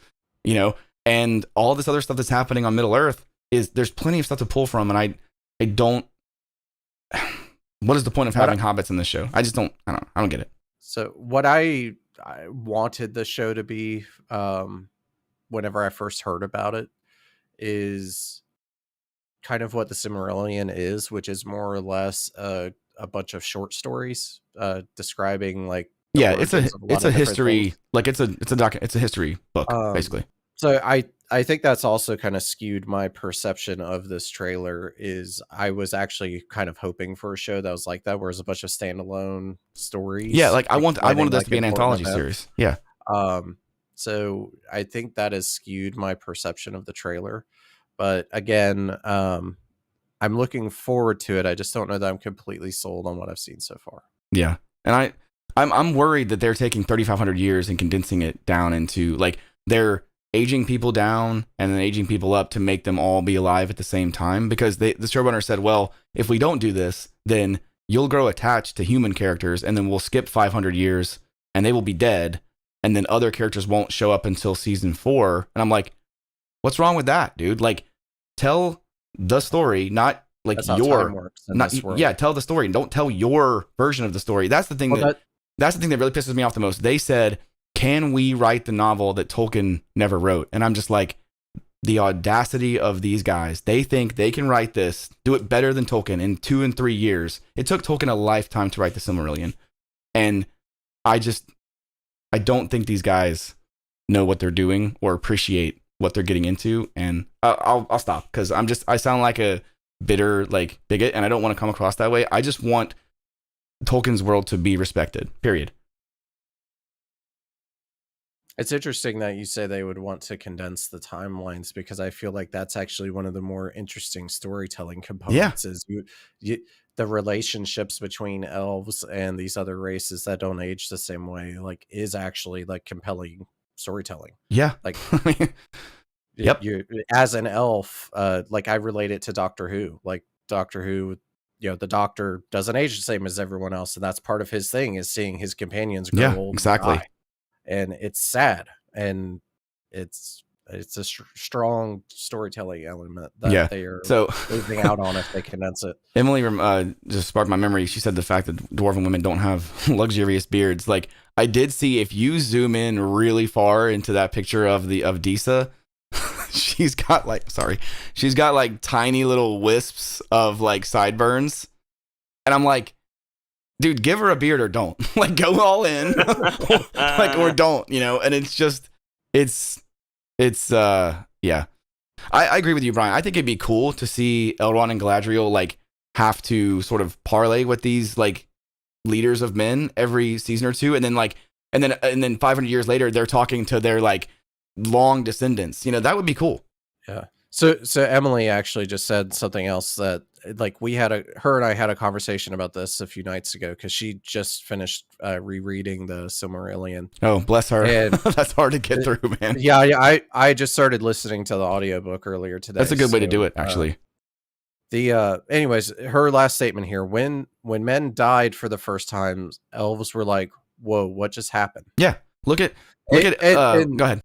[SPEAKER 1] And all this other stuff that's happening on Middle Earth there's plenty of stuff to pull from. And I don't. What is the point of having hobbits in this show? I just don't. I don't get it.
[SPEAKER 2] So what I wanted the show to be, whenever I first heard about it, is kind of what the Silmarillion is, which is more or less a bunch of short stories describing like
[SPEAKER 1] it's a history, like it's a history book basically.
[SPEAKER 2] So I think that's also kind of skewed my perception of this trailer. Is I was actually kind of hoping for a show that was like that, where it's a bunch of standalone stories.
[SPEAKER 1] Yeah, like I wanted this to be an anthology series. Yeah.
[SPEAKER 2] So I think that has skewed my perception of the trailer. But again, I'm looking forward to it. I just don't know that I'm completely sold on what I've seen so far.
[SPEAKER 1] Yeah, and I'm worried that they're taking 3,500 years and condensing it down into like they're aging people down and then aging people up to make them all be alive at the same time. Because the showrunner said, well, if we don't do this, then you'll grow attached to human characters, and then we'll skip 500 years and they will be dead, and then other characters won't show up until season 4. And I'm like, what's wrong with that, dude? Like, tell the story, not like tell the story. Don't tell your version of the story. That's the thing that's the thing that really pisses me off the most. They said, "Can we write the novel that Tolkien never wrote?" And I'm just like, the audacity of these guys. They think they can write this, do it better than Tolkien in 2 and 3 years. It took Tolkien a lifetime to write the Silmarillion, and I don't think these guys know what they're doing or appreciate what they're getting into. And I'll stop because I sound like a bitter like bigot, and I don't want to come across that way. I just want Tolkien's world to be respected, period.
[SPEAKER 2] It's interesting that you say they would want to condense the timelines, because I feel like that's actually one of the more interesting storytelling components. Is the relationships between elves and these other races that don't age the same way, like, is actually like compelling storytelling.
[SPEAKER 1] Yeah.
[SPEAKER 2] Like,
[SPEAKER 1] yep.
[SPEAKER 2] You as an elf, like I relate it to Doctor Who. Like Doctor Who, the Doctor doesn't age the same as everyone else, and that's part of his thing, is seeing his companions grow old.
[SPEAKER 1] Exactly.
[SPEAKER 2] And it's sad, and it's a strong storytelling element that they are losing out on if they condense it.
[SPEAKER 1] Emily just sparked my memory. She said the fact that dwarven women don't have luxurious beards. Like, I did see, if you zoom in really far into that picture of Disa, she's got like tiny little wisps of like sideburns, and I'm like, dude, give her a beard or don't. Like, go all in, like, or don't, and it's It's yeah. I agree with you, Brian. I think it'd be cool to see Elrond and Galadriel like have to sort of parlay with these like leaders of men every season or two, and then 500 years later they're talking to their like long descendants. You know, that would be cool.
[SPEAKER 2] Yeah. So Emily actually just said something else that like her and I had a conversation about this a few nights ago because she just finished rereading the Silmarillion.
[SPEAKER 1] Oh, bless her.
[SPEAKER 2] And
[SPEAKER 1] that's hard to get through, man.
[SPEAKER 2] Yeah. I just started listening to the audiobook earlier today.
[SPEAKER 1] That's a good way to do it, actually.
[SPEAKER 2] Anyways, her last statement here: when men died for the first time, elves were like, "Whoa, what just happened?"
[SPEAKER 1] Yeah. Go ahead.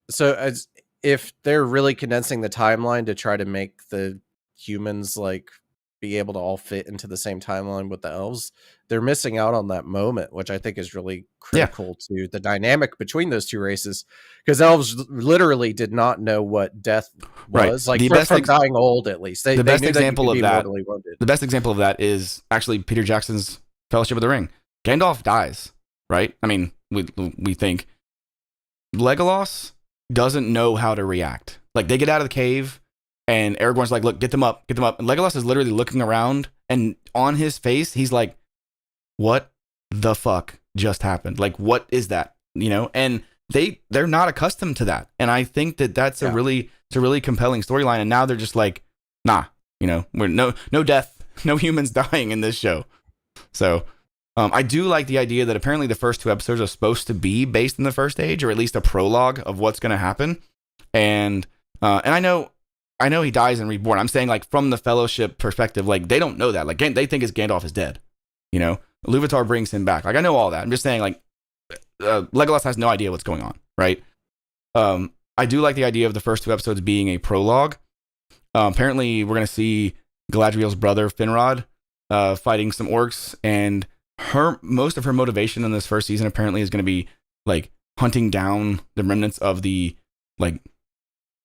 [SPEAKER 2] So as if they're really condensing the timeline to try to make the humans like be able to all fit into the same timeline with the elves, they're missing out on that moment, which I think is really critical to the dynamic between those two races, because elves literally did not know what death was. Like from dying old, at least the best example of
[SPEAKER 1] that is actually Peter Jackson's Fellowship of the Ring. Gandalf dies, right? I mean, we think Legolas doesn't know how to react. Like they get out of the cave and Aragorn's like, look, get them up. And Legolas is literally looking around, and on his face, he's like, what the fuck just happened? Like, what is that? You know? And they're not accustomed to that. And I think that's a really compelling storyline. And now they're just like, nah, you know, we're no death, no humans dying in this show. So I do like the idea that apparently the first 2 episodes are supposed to be based in the First Age, or at least a prologue of what's going to happen. And I know he dies in Reborn. I'm saying like from the Fellowship perspective, like they don't know that. Like they think Gandalf is dead. You know, Iluvatar brings him back. Like I know all that. I'm just saying like Legolas has no idea what's going on, right? I do like the idea of the first 2 episodes being a prologue. Apparently, we're going to see Galadriel's brother Finrod fighting some orcs, and most of her motivation in this first season apparently is going to be like hunting down the remnants of the like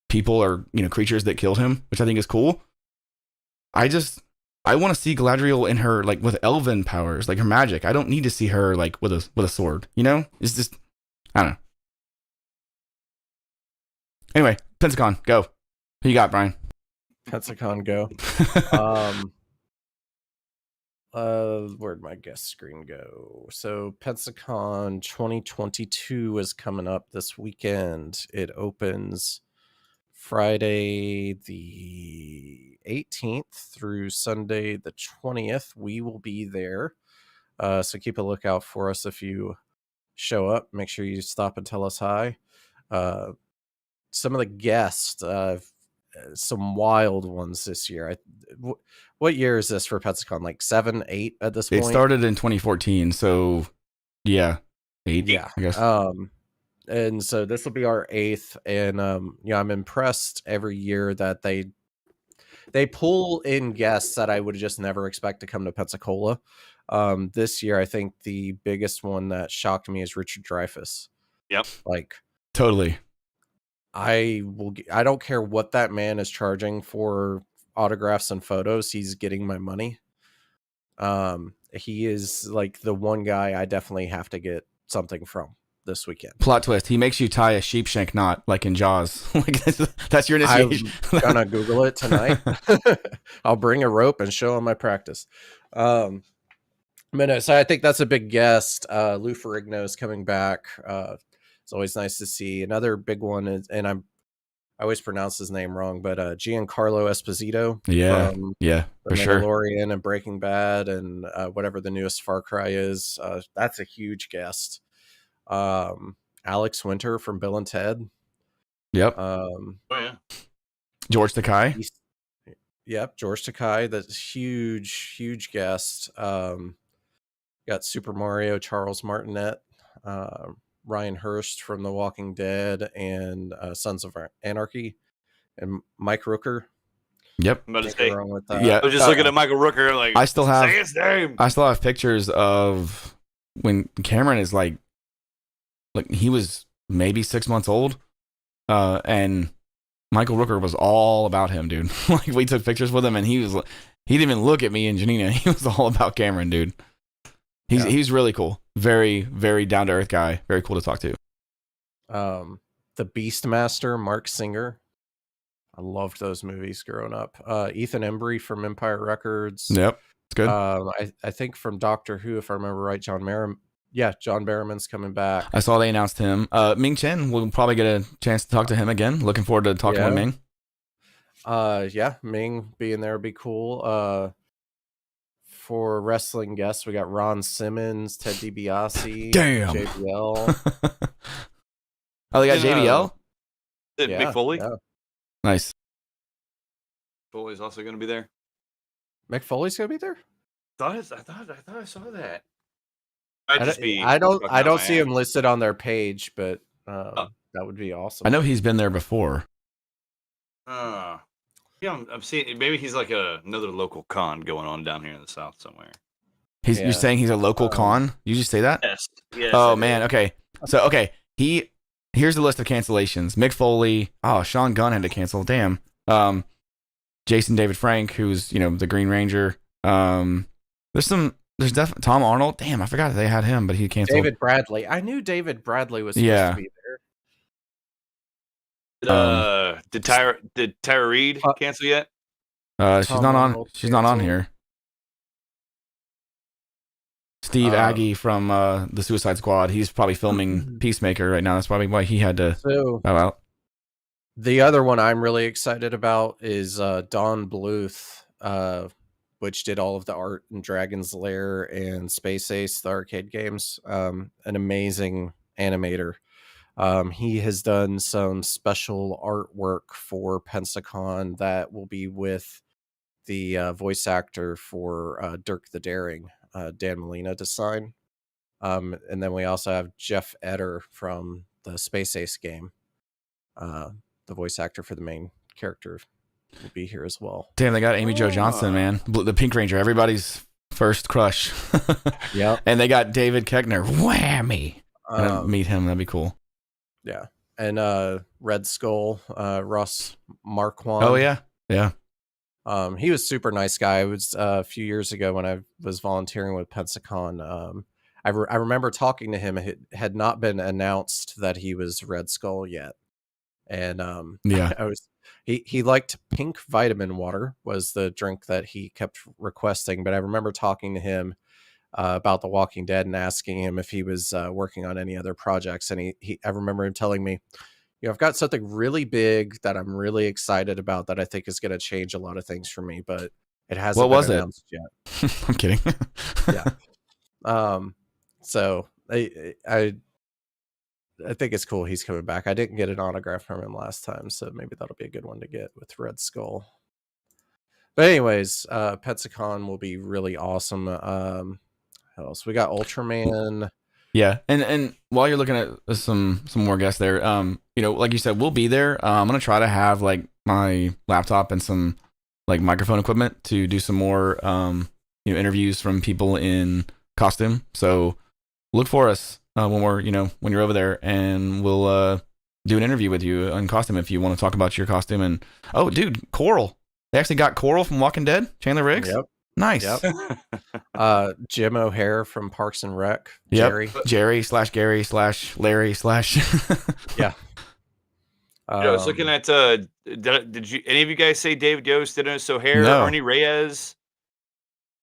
[SPEAKER 1] people or, you know, creatures that killed him, which I think is cool. I want to see Galadriel in her like with elven powers, like her magic. I don't need to see her like with a sword, you know? It's just, I don't know. Anyway, Pensacon, go. Who you got, Brian?
[SPEAKER 2] Pensacon, go. Where'd my guest screen go? So Pensacon 2022 is coming up this weekend. It opens Friday the 18th through Sunday the 20th. We will be there. So keep a lookout for us if you show up. Make sure you stop and tell us hi. Some of the guests, some wild ones this year. What year is this for Pensacon? Like 7, 8 at this point?
[SPEAKER 1] It started in 2014, so yeah, 8.
[SPEAKER 2] Yeah,
[SPEAKER 1] I guess.
[SPEAKER 2] And so this will be our 8th, and I'm impressed every year that they pull in guests that I would just never expect to come to Pensacola. This year, I think the biggest one that shocked me is Richard Dreyfuss.
[SPEAKER 3] Yep,
[SPEAKER 2] like
[SPEAKER 1] totally.
[SPEAKER 2] I don't care what that man is charging for autographs and photos. He's getting my money. He is like the one guy I definitely have to get something from this weekend.
[SPEAKER 1] Plot twist: he makes you tie a sheepshank knot, like in Jaws. Like that's your initiation.
[SPEAKER 2] I'm gonna Google it tonight. I'll bring a rope and show him my practice. So I think that's a big guest. Lou Ferrigno is coming back. It's always nice to see. Another big one is, and I always pronounce his name wrong, but Giancarlo Esposito.
[SPEAKER 1] Yeah, for sure.
[SPEAKER 2] Mandalorian and Breaking Bad and whatever the newest Far Cry is. That's a huge guest. Alex Winter from Bill and Ted.
[SPEAKER 1] Yep. George Takei.
[SPEAKER 2] Yep, George Takei. That's huge guest. Got Super Mario, Charles Martinet. Ryan Hurst from The Walking Dead and Sons of Anarchy, and Mike Rooker.
[SPEAKER 1] Yep.
[SPEAKER 2] Wrong with that.
[SPEAKER 1] Yeah.
[SPEAKER 3] I was just looking at Michael Rooker, like say his name.
[SPEAKER 1] I still have pictures of when Cameron is like he was maybe 6 months old, and Michael Rooker was all about him, dude. Like we took pictures with him, and he didn't even look at me and Janina. He was all about Cameron, dude. He's really cool. Very, very down to earth guy. Very cool to talk to.
[SPEAKER 2] The Beastmaster, Mark Singer. I loved those movies growing up. Ethan Embry from Empire Records.
[SPEAKER 1] Yep, it's good.
[SPEAKER 2] I think from Doctor Who, if I remember right, John Barrowman's coming back.
[SPEAKER 1] I saw they announced him. Ming Chen, we'll probably get a chance to talk to him again. Looking forward to talking with Ming.
[SPEAKER 2] Ming being there would be cool. For wrestling guests, we got Ron Simmons, Ted DiBiase,
[SPEAKER 1] Damn.
[SPEAKER 2] JBL.
[SPEAKER 1] Oh, they got JBL?
[SPEAKER 3] Mick Foley?
[SPEAKER 2] Yeah.
[SPEAKER 1] Nice.
[SPEAKER 3] Foley's also going to be there.
[SPEAKER 2] Mick Foley's going to be there?
[SPEAKER 3] I thought I saw that.
[SPEAKER 2] I don't see him listed on their page, but that would be awesome.
[SPEAKER 1] I know he's been there before.
[SPEAKER 3] Yeah, I'm seeing. Maybe he's like another local con going on down here in the South somewhere.
[SPEAKER 1] You're saying he's a local con? You just say that?
[SPEAKER 3] Yes.
[SPEAKER 1] Oh man. Okay. So here's the list of cancellations. Mick Foley. Oh, Sean Gunn had to cancel. Damn. Jason David Frank, who's the Green Ranger. There's definitely Tom Arnold. Damn, I forgot they had him, but he canceled.
[SPEAKER 2] David Bradley. I knew David Bradley was supposed to be there.
[SPEAKER 3] Did Tyra Reed cancel yet?
[SPEAKER 1] She's not on. She's not on here. Steve Aggie from the Suicide Squad. He's probably filming Peacemaker right now. That's probably why he had to bow out.
[SPEAKER 2] The other one I'm really excited about is Don Bluth, which did all of the art in Dragon's Lair and Space Ace, the arcade games. An amazing animator. He has done some special artwork for Pensacon that will be with the voice actor for Dirk the Daring, Dan Molina, to sign. And then we also have Jeff Etter from the Space Ace game. The voice actor for the main character will be here as well.
[SPEAKER 1] Damn, they got Amy Jo Johnson, man. The Pink Ranger, everybody's first crush.
[SPEAKER 2] Yeah.
[SPEAKER 1] And they got David Koechner. Whammy. Meet him. That'd be cool.
[SPEAKER 2] Yeah. And Red Skull, Russ Marquand.
[SPEAKER 1] Oh, yeah. Yeah.
[SPEAKER 2] He was a super nice guy. It was a few years ago when I was volunteering with Pensacon. I remember talking to him. It had not been announced that he was Red Skull yet. And he liked pink vitamin water was the drink that he kept requesting. But I remember talking to him about The Walking Dead and asking him if he was working on any other projects. And I remember him telling me, I've got something really big that I'm really excited about that I think is going to change a lot of things for me, but it hasn't been announced yet.
[SPEAKER 1] I'm kidding.
[SPEAKER 2] Yeah. So I think it's cool he's coming back. I didn't get an autograph from him last time, so maybe that'll be a good one to get with Red Skull. But anyways, Pensacon will be really awesome. What else? We got Ultraman.
[SPEAKER 1] Yeah, and while you're looking at some more guests there, like you said, we'll be there. I'm gonna try to have like my laptop and some like microphone equipment to do some more interviews from people in costume. So look for us when you're over there, and we'll do an interview with you in costume if you want to talk about your costume. And oh, dude, Coral. They actually got Coral from Walking Dead. Chandler Riggs.
[SPEAKER 2] Yep.
[SPEAKER 1] Nice.
[SPEAKER 2] Yep. Jim O'Hare from Parks and Rec.
[SPEAKER 1] Yep. Jerry /Gary /Larry /
[SPEAKER 2] Yeah.
[SPEAKER 3] I was looking at. Did you any of you guys say David Yost, Dennis O'Hare,
[SPEAKER 1] No.
[SPEAKER 3] Arnie Reyes?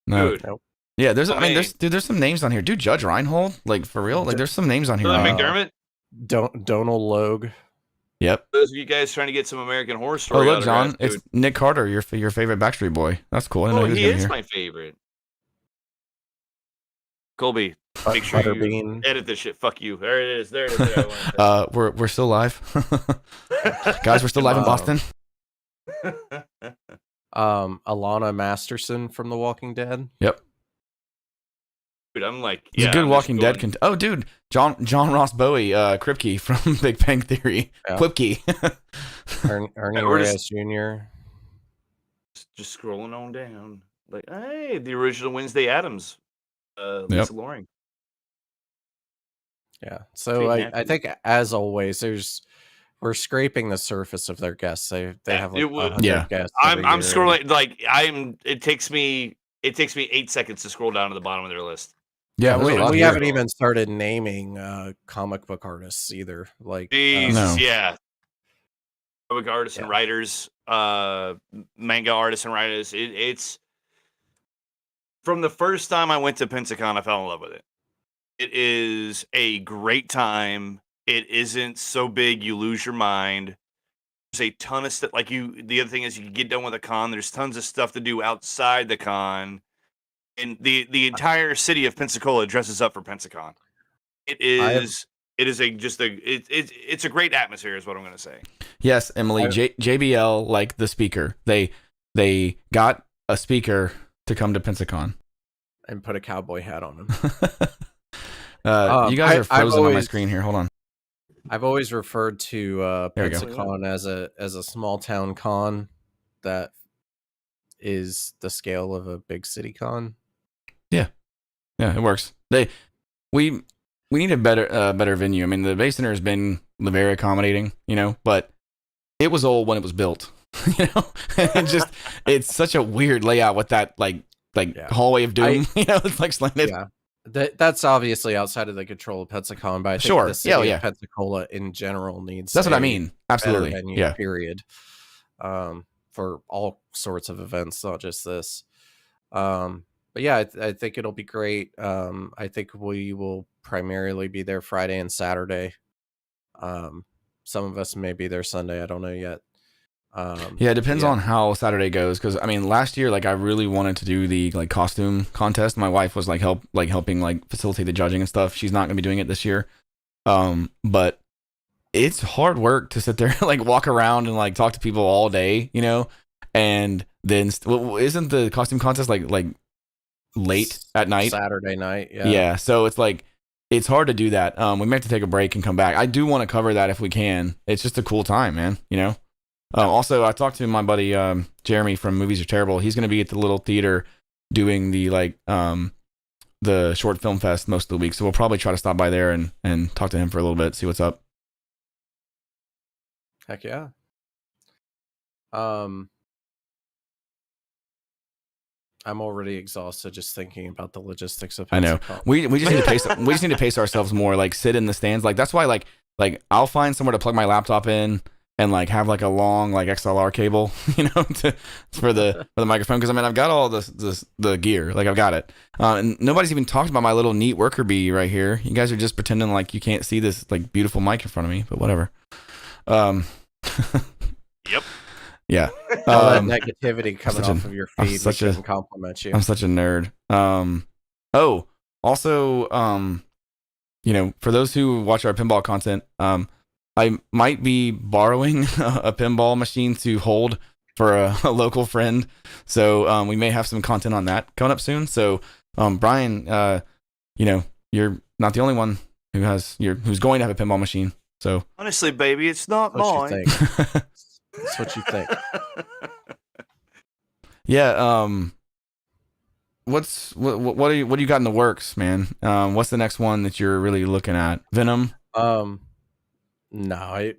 [SPEAKER 1] No.
[SPEAKER 3] Dude.
[SPEAKER 2] Nope.
[SPEAKER 1] Yeah, there's some names on here. Dude, Judge Reinhold, like for real, like there's some names on here.
[SPEAKER 3] McDermott.
[SPEAKER 2] Donald Logue.
[SPEAKER 1] Yep.
[SPEAKER 3] Those of you guys trying to get some American Horror Story.
[SPEAKER 1] Oh look, John, it's Nick Carter, your favorite Backstreet Boy. That's cool. I didn't know
[SPEAKER 3] he is
[SPEAKER 1] here.
[SPEAKER 3] my favorite. Colby, make sure you edit this shit. Fuck you. There it is. There it is.
[SPEAKER 1] We're still live, guys. We're still live in Boston.
[SPEAKER 2] Alana Masterson from The Walking Dead.
[SPEAKER 1] Yep.
[SPEAKER 3] Dude, I'm like,
[SPEAKER 1] he's a good Walking Dead. Oh, dude, John Ross Bowie, Kripke from Big Bang Theory.
[SPEAKER 2] Yeah.
[SPEAKER 1] Kripke.
[SPEAKER 2] Ernie Reyes Jr.
[SPEAKER 3] Just scrolling on down. Like, hey, the original Wednesday Addams. Lisa Loring.
[SPEAKER 2] Yeah. So I think as always, we're scraping the surface of their guests. They have like 100 guests.
[SPEAKER 3] I'm scrolling like it takes me 8 seconds to scroll down to the bottom of their list.
[SPEAKER 1] Yeah, there's a lot
[SPEAKER 2] we
[SPEAKER 1] here.
[SPEAKER 2] haven't even started naming comic book artists either. Like,
[SPEAKER 3] Jesus,
[SPEAKER 1] No.
[SPEAKER 3] yeah. Comic artists and writers, manga artists and writers. It's from the first time I went to Pensacon, I fell in love with it. It is a great time. It isn't so big you lose your mind. There's a ton of stuff. Like the other thing is you can get done with a con. There's tons of stuff to do outside the con, and the entire city of Pensacola dresses up for Pensacon. It's a great atmosphere, is what I'm going to say.
[SPEAKER 1] Yes, Emily. JBL, like the speaker. They got a speaker to come to Pensacon
[SPEAKER 2] and put a cowboy hat on him.
[SPEAKER 1] You guys are frozen on my screen here. Hold on.
[SPEAKER 2] I've always referred to Pensacon as a small town con that is the scale of a big city con.
[SPEAKER 1] Yeah, it works. We need a better venue. I mean, the Bay Center has been very accommodating, but it was old when it was built. It's such a weird layout with that hallway of doom. It's like slanted.
[SPEAKER 2] Yeah. That's obviously outside of the control of Pensacon, but I think the city of Pensacola in general needs.
[SPEAKER 1] That's what I mean. Absolutely.
[SPEAKER 2] Venue, period. For all sorts of events, not just this. But yeah, I think it'll be great. I think we will primarily be there Friday and Saturday. Some of us may be there Sunday. I don't know yet.
[SPEAKER 1] It depends on how Saturday goes. Because I mean, last year, I really wanted to do the costume contest. My wife was helping facilitate the judging and stuff. She's not going to be doing it this year. But it's hard work to sit there walk around and talk to people all day, and then isn't the costume contest like late at night?
[SPEAKER 2] Saturday night.
[SPEAKER 1] Yeah. So it's hard to do that. We may have to take a break and come back. I do want to cover that if we can. It's just a cool time, man. Also, I talked to my buddy Jeremy from Movies Are Terrible. He's going to be at the little theater doing the short film fest most of the week. So we'll probably try to stop by there and talk to him for a little bit, see what's up.
[SPEAKER 2] Heck yeah. I'm already exhausted just thinking about the logistics of Pensacon.
[SPEAKER 1] I know. We just need to pace. We just need to pace ourselves more. Sit in the stands. That's why. I'll find somewhere to plug my laptop in and have a long XLR cable, for the microphone. Because I mean, I've got all the gear. I've got it. And nobody's even talked about my little neat worker bee right here. You guys are just pretending you can't see this beautiful mic in front of me. But whatever.
[SPEAKER 3] Yep.
[SPEAKER 1] Yeah.
[SPEAKER 2] All that negativity coming off of your feed doesn't compliment you.
[SPEAKER 1] I'm such a nerd. Also, for those who watch our pinball content, I might be borrowing a pinball machine to hold for a local friend. So we may have some content on that coming up soon. So Brian, you're not the only one who's going to have a pinball machine. So
[SPEAKER 3] honestly, baby, it's not mine.
[SPEAKER 2] That's what you think.
[SPEAKER 1] Yeah. What do you got in the works, man? What's the next one that you're really looking at? Venom?
[SPEAKER 2] No,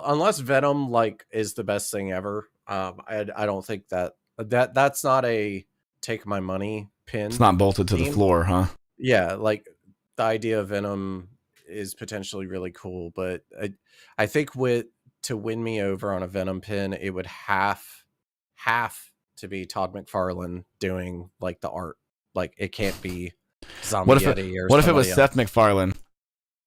[SPEAKER 2] unless Venom is the best thing ever. I don't think that's not a take my money pin.
[SPEAKER 1] It's not bolted to the floor, huh?
[SPEAKER 2] Yeah, the idea of Venom is potentially really cool, but I think to win me over on a Venom pin, it would have to be Todd McFarlane doing the art. It can't be Zombie Yeti or
[SPEAKER 1] what if it was Seth MacFarlane?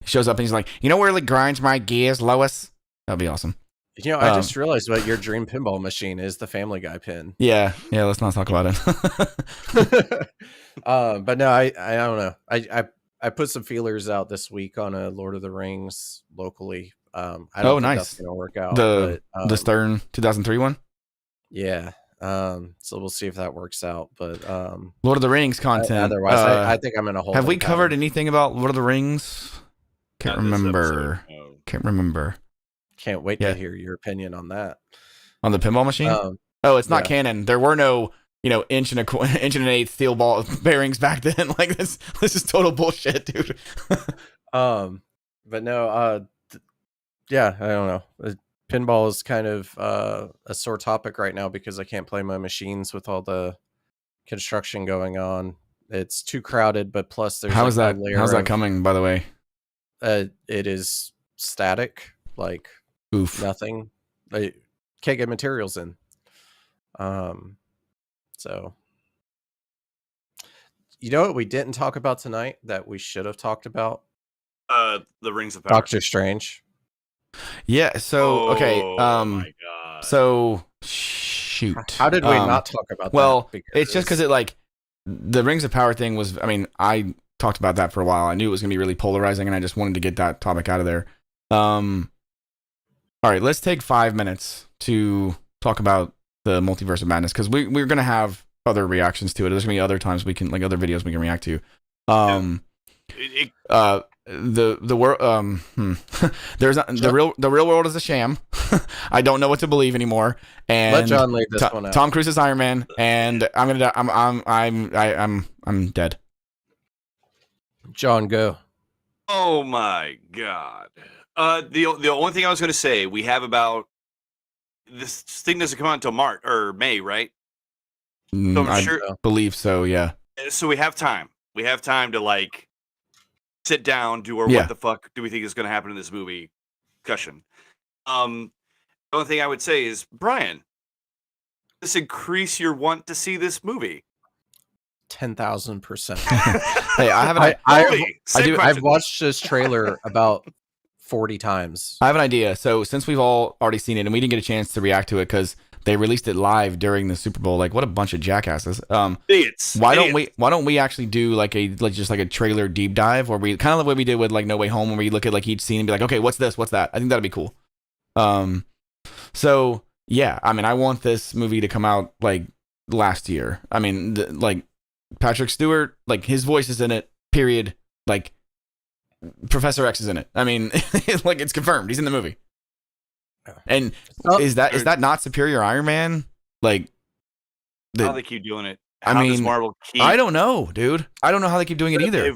[SPEAKER 1] He shows up and he's like, what really grinds my gears, Lois? That'd be awesome.
[SPEAKER 2] I just realized what your dream pinball machine is, the Family Guy pin.
[SPEAKER 1] Yeah, let's not talk about it.
[SPEAKER 2] But no, I don't know. I put some feelers out this week on a Lord of the Rings locally. I don't think that's gonna work out.
[SPEAKER 1] The Stern 2003 one.
[SPEAKER 2] Yeah. So we'll see if that works out. But
[SPEAKER 1] Lord of the Rings content.
[SPEAKER 2] Otherwise, I think I'm gonna hold.
[SPEAKER 1] Have we covered anything about Lord of the Rings? Can't remember.
[SPEAKER 2] Can't wait to hear your opinion on that.
[SPEAKER 1] On the pinball machine? It's not canon. There were no inch and an eighth steel ball bearings back then. This is total bullshit, dude.
[SPEAKER 2] But no, yeah, I don't know. Pinball is kind of a sore topic right now because I can't play my machines with all the construction going on. It's too crowded, but plus there's
[SPEAKER 1] How's
[SPEAKER 2] like
[SPEAKER 1] that?
[SPEAKER 2] a layer
[SPEAKER 1] How's that
[SPEAKER 2] of
[SPEAKER 1] coming? By the way,
[SPEAKER 2] it is static, like
[SPEAKER 1] oof.
[SPEAKER 2] nothing. They can't get materials in. So you know what we didn't talk about tonight that we should have talked about?
[SPEAKER 3] The Rings of Power.
[SPEAKER 2] Doctor Strange.
[SPEAKER 1] Yeah. So okay.
[SPEAKER 3] Oh my god.
[SPEAKER 1] So shoot.
[SPEAKER 2] How did we not talk about
[SPEAKER 1] well,
[SPEAKER 2] that?
[SPEAKER 1] it's just because it like the Rings of Power thing was. I mean, I talked about that for a while. I knew it was gonna be really polarizing, and I just wanted to get that topic out of there. All right, let's take 5 minutes to talk about the Multiverse of Madness because we're gonna have other reactions to it. There's gonna be other times we can like other videos we can react to. The world there's not, the real world is a sham. I don't know what to believe anymore. And
[SPEAKER 2] let John leave this one out.
[SPEAKER 1] Tom Cruise is Iron Man, and I'm gonna I'm dead.
[SPEAKER 2] John, go.
[SPEAKER 3] Oh my god. The only thing I was going to say, we have about this thing doesn't come out until March or May, right? So
[SPEAKER 1] I
[SPEAKER 3] sure,
[SPEAKER 1] believe so. Yeah.
[SPEAKER 3] so we have time. We have time to like sit down, do our
[SPEAKER 1] Yeah.
[SPEAKER 3] what the fuck do we think is going to happen in this movie discussion. The only thing I would say is, Brian, this increase your want to see this movie.
[SPEAKER 2] 10,000%.
[SPEAKER 1] Hey, I haven't.
[SPEAKER 2] I've watched this trailer about 40 times.
[SPEAKER 1] I have an idea. So since we've all already seen it and we didn't get a chance to react to it because they released it live during the Super Bowl, like what a bunch of jackasses. Why don't we actually do like just like a trailer deep dive where we kind of the way we did with like No Way Home, where we look at like each scene and be like, okay, what's this? What's that? I think that'd be cool. So yeah, I mean, I want this movie to come out like last year. I mean, like Patrick Stewart, like his voice is in it. Period. Like Professor X is in it. I mean, like it's confirmed. He's in the movie. And is that not Superior Iron Man? Like,
[SPEAKER 3] how they keep doing it?
[SPEAKER 1] How does
[SPEAKER 3] Marvel keep?
[SPEAKER 1] I don't know, dude. I don't know how they keep doing it either.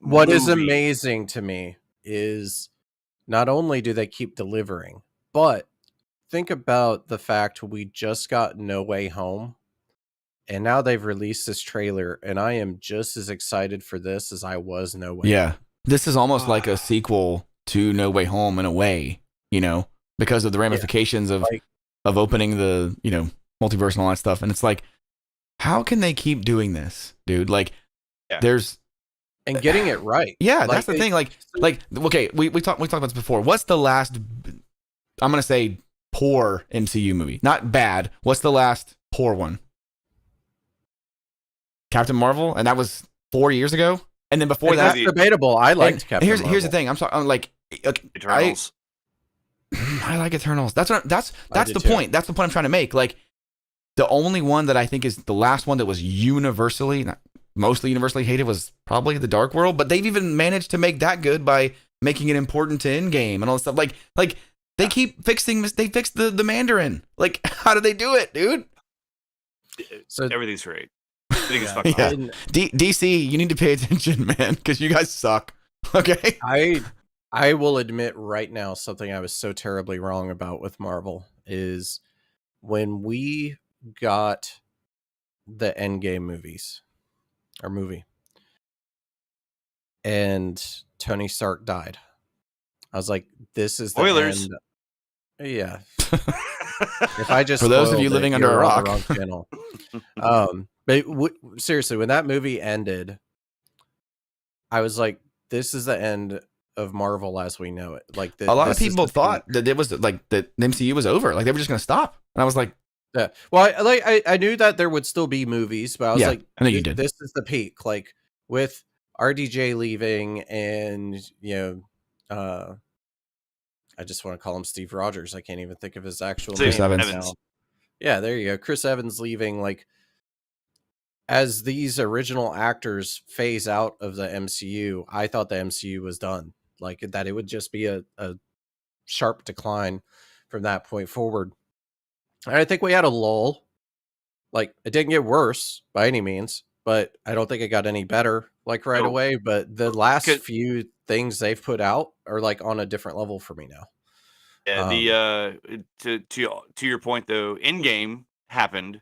[SPEAKER 2] What is amazing to me is not only do they keep delivering, but think about the fact we just got No Way Home. And now they've released this trailer, and I am just as excited for this as I was No Way Home.
[SPEAKER 1] This is almost like a sequel to No Way Home in a way, you know, because of the ramifications of opening the, you know, multiverse and all that stuff. And it's like, how can they keep doing this, dude? Like, there's
[SPEAKER 2] and getting it right.
[SPEAKER 1] Yeah, that's the thing. Like, okay, we talked about this before. What's the last? I'm gonna say poor MCU movie, not bad. What's the last poor one? Captain Marvel, and that was 4 years ago. And then before
[SPEAKER 2] that's debatable. I liked Captain
[SPEAKER 1] Marvel. Here's the thing. I'm like,
[SPEAKER 3] Eternals.
[SPEAKER 1] I like Eternals. That's the point. That's the point I'm trying to make. Like, the only one that I think is the last one that was mostly universally hated was probably The Dark World. But they've even managed to make that good by making it important to Endgame and all this stuff. Like they keep fixing. They fixed the Mandarin. Like, how do they do it, dude?
[SPEAKER 3] So everything's great.
[SPEAKER 1] DC, you need to pay attention, man, because you guys suck. Okay.
[SPEAKER 2] I will admit right now something I was so terribly wrong about with Marvel is when we got the Endgame movie and Tony Stark died. I was like, this is the
[SPEAKER 3] spoilers.
[SPEAKER 2] End. Yeah. If I just
[SPEAKER 1] for those of you living under a rock,
[SPEAKER 2] wrong channel. But seriously, when that movie ended, I was like, this is the end of Marvel as we know it. Like
[SPEAKER 1] a lot of people thought that it was like that the MCU was over. Like they were just going to stop. And I was like,
[SPEAKER 2] yeah. Well, I knew that there would still be movies, but I was like,
[SPEAKER 1] I know you did.
[SPEAKER 2] This is the peak. Like with RDJ leaving and, you know, I just want to call him Steve Rogers. I can't even think of his actual name.
[SPEAKER 1] Chris Evans.
[SPEAKER 2] Now. Yeah, there you go. Chris Evans leaving. Like, as these original actors phase out of the MCU, I thought the MCU was done. Like, that it would just be a sharp decline from that point forward. And I think we had a lull. Like, it didn't get worse by any means, but I don't think it got any better, like, right away. But the last few things they've put out are, like, on a different level for me now.
[SPEAKER 3] Yeah, to your point, though, Endgame happened.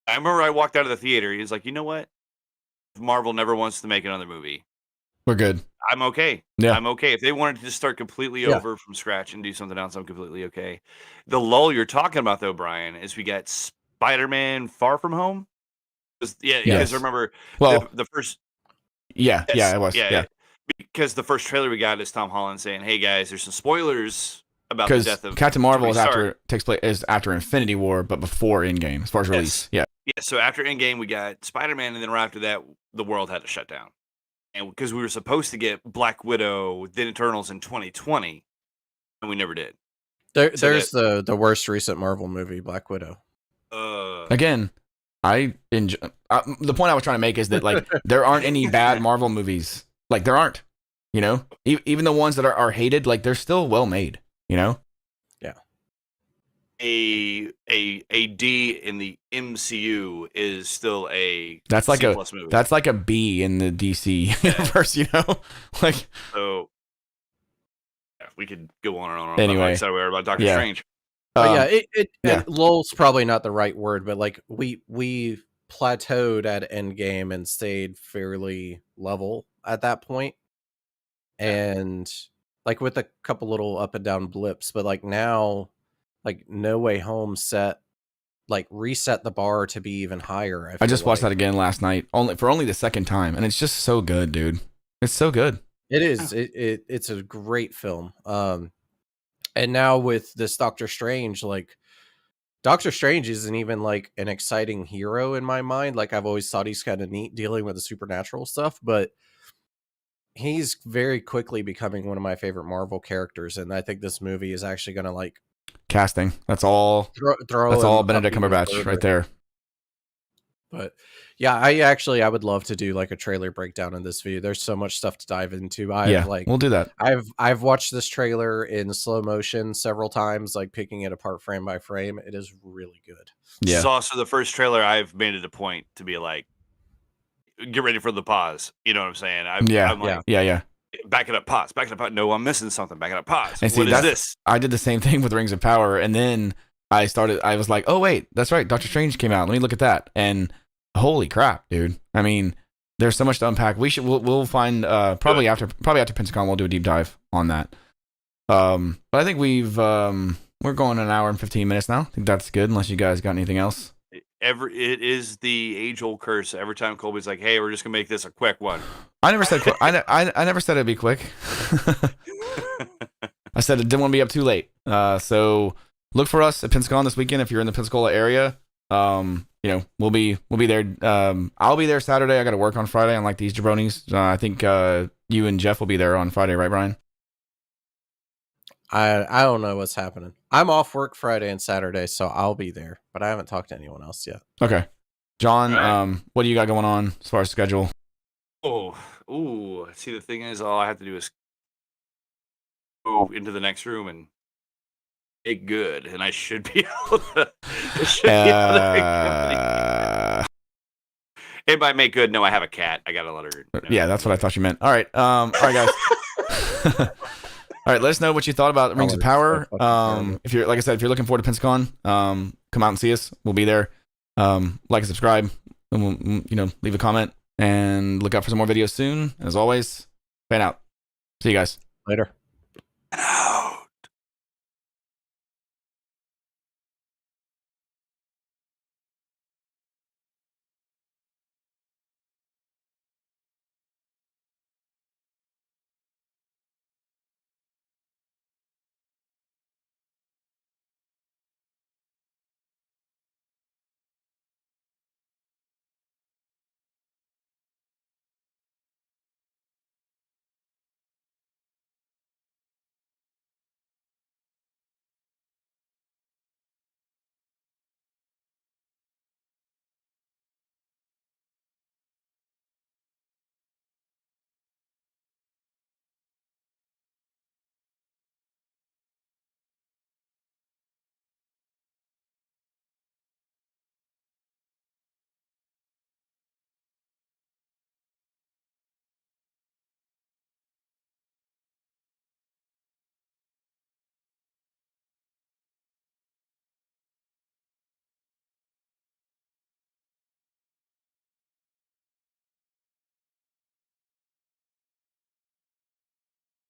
[SPEAKER 3] I remember I walked out of the theater. He was like, you know what? Marvel never wants to make another movie,
[SPEAKER 1] We're good.
[SPEAKER 3] I'm okay.
[SPEAKER 1] Yeah.
[SPEAKER 3] I'm okay. If they wanted to just start completely
[SPEAKER 2] Yeah.
[SPEAKER 3] over from scratch and do something else, I'm completely okay. The lull you're talking about, though, Brian, is we got Spider-Man Far From Home. Yeah,
[SPEAKER 1] Yes.
[SPEAKER 3] because remember
[SPEAKER 1] Well,
[SPEAKER 3] the first.
[SPEAKER 1] yeah,
[SPEAKER 3] Yes,
[SPEAKER 1] it was. Yeah.
[SPEAKER 3] Because the first trailer we got is Tom Holland saying, "Hey guys, there's some spoilers about the
[SPEAKER 1] Because
[SPEAKER 3] death of
[SPEAKER 1] Captain Marvel
[SPEAKER 3] Tony Stark."
[SPEAKER 1] is after Infinity War, but before Endgame, as far as release. Yeah.
[SPEAKER 3] Yeah, so after Endgame, we got Spider-Man, and then right after that, the world had to shut down. And because we were supposed to get Black Widow, then Eternals in 2020, and we never did.
[SPEAKER 2] There's the worst recent Marvel movie, Black Widow.
[SPEAKER 1] Again, I enjoy. The point I was trying to make is that like there aren't any bad Marvel movies. Like there aren't. You know, even the ones that are hated, like they're still well made. You know.
[SPEAKER 2] Yeah.
[SPEAKER 3] A D in the MCU is still a
[SPEAKER 1] That's like
[SPEAKER 3] C+
[SPEAKER 1] a
[SPEAKER 3] movie.
[SPEAKER 1] that's like a B in the DC universe. You know, like
[SPEAKER 3] So yeah, we could go on and on.
[SPEAKER 1] Anyway.
[SPEAKER 3] About, we are about Doctor
[SPEAKER 1] Yeah.
[SPEAKER 3] Strange.
[SPEAKER 2] But
[SPEAKER 1] yeah.
[SPEAKER 2] lull's probably not the right word, but like we plateaued at Endgame and stayed fairly level at that point. And like with a couple little up and down blips, but like now, like No Way Home reset the bar to be even higher.
[SPEAKER 1] I just watched that again last night, only the second time, and it's just so good, dude. It's so good.
[SPEAKER 2] It is. It's a great film. And now with this Doctor Strange, like Doctor Strange isn't even like an exciting hero in my mind. Like I've always thought he's kind of neat dealing with the supernatural stuff, but he's very quickly becoming one of my favorite Marvel characters, and I think this movie is actually going to like
[SPEAKER 1] Casting. That's all.
[SPEAKER 2] throw
[SPEAKER 1] That's all
[SPEAKER 2] him
[SPEAKER 1] Benedict
[SPEAKER 2] up even
[SPEAKER 1] Cumberbatch
[SPEAKER 2] further.
[SPEAKER 1] right there.
[SPEAKER 2] But yeah, I would love to do like a trailer breakdown in this video. There's so much stuff to dive into.
[SPEAKER 1] We'll do that.
[SPEAKER 2] I've watched this trailer in slow motion several times, like picking it apart frame by frame. It is really good.
[SPEAKER 3] This
[SPEAKER 1] Yeah.
[SPEAKER 3] is also the first trailer I've made it a point to be like, get ready for the pause. You know what I'm saying? I'm like,
[SPEAKER 1] yeah.
[SPEAKER 3] Back it up, pause. Back it up, pause. No, I'm missing something. Back it up, pause.
[SPEAKER 1] And see,
[SPEAKER 3] What is this?
[SPEAKER 1] I did the same thing with Rings of Power, and then I was like, oh wait, that's right, Doctor Strange came out. Let me look at that, and holy crap, dude! I mean, there's so much to unpack. We'll find probably after Pensacon we'll do a deep dive on that. But I think we're going an hour and 15 minutes now. I think that's good, unless you guys got anything else.
[SPEAKER 3] It is the age-old curse. Every time Colby's like, "Hey, we're just gonna make this a quick one."
[SPEAKER 1] I never said I never said it'd be quick. I said it didn't want to be up too late. So look for us at Pensacon this weekend if you're in the Pensacola area. You know, we'll be there. I'll be there Saturday. I got to work on Friday, unlike these jabronis. I think you and Jeff will be there on Friday, right, Brian?
[SPEAKER 2] I don't know what's happening. I'm off work Friday and Saturday, so I'll be there, but I haven't talked to anyone else yet.
[SPEAKER 1] Okay. John,
[SPEAKER 3] Right.
[SPEAKER 1] What do you got going on as far as schedule?
[SPEAKER 3] See, the thing is, all I have to do is go into the next room and make good, and I should be able to. Hey, by make good, no, I have a cat. I got a letter. No.
[SPEAKER 1] Yeah, that's what I thought you meant. All right, guys. All right, let us know what you thought about Rings of Power. If you're, like I said, if you're looking forward to Pensacon, come out and see us. We'll be there. Like and subscribe, and we'll, leave a comment, and look out for some more videos soon. As always, fan out. See you guys
[SPEAKER 2] Later.
[SPEAKER 3] Out.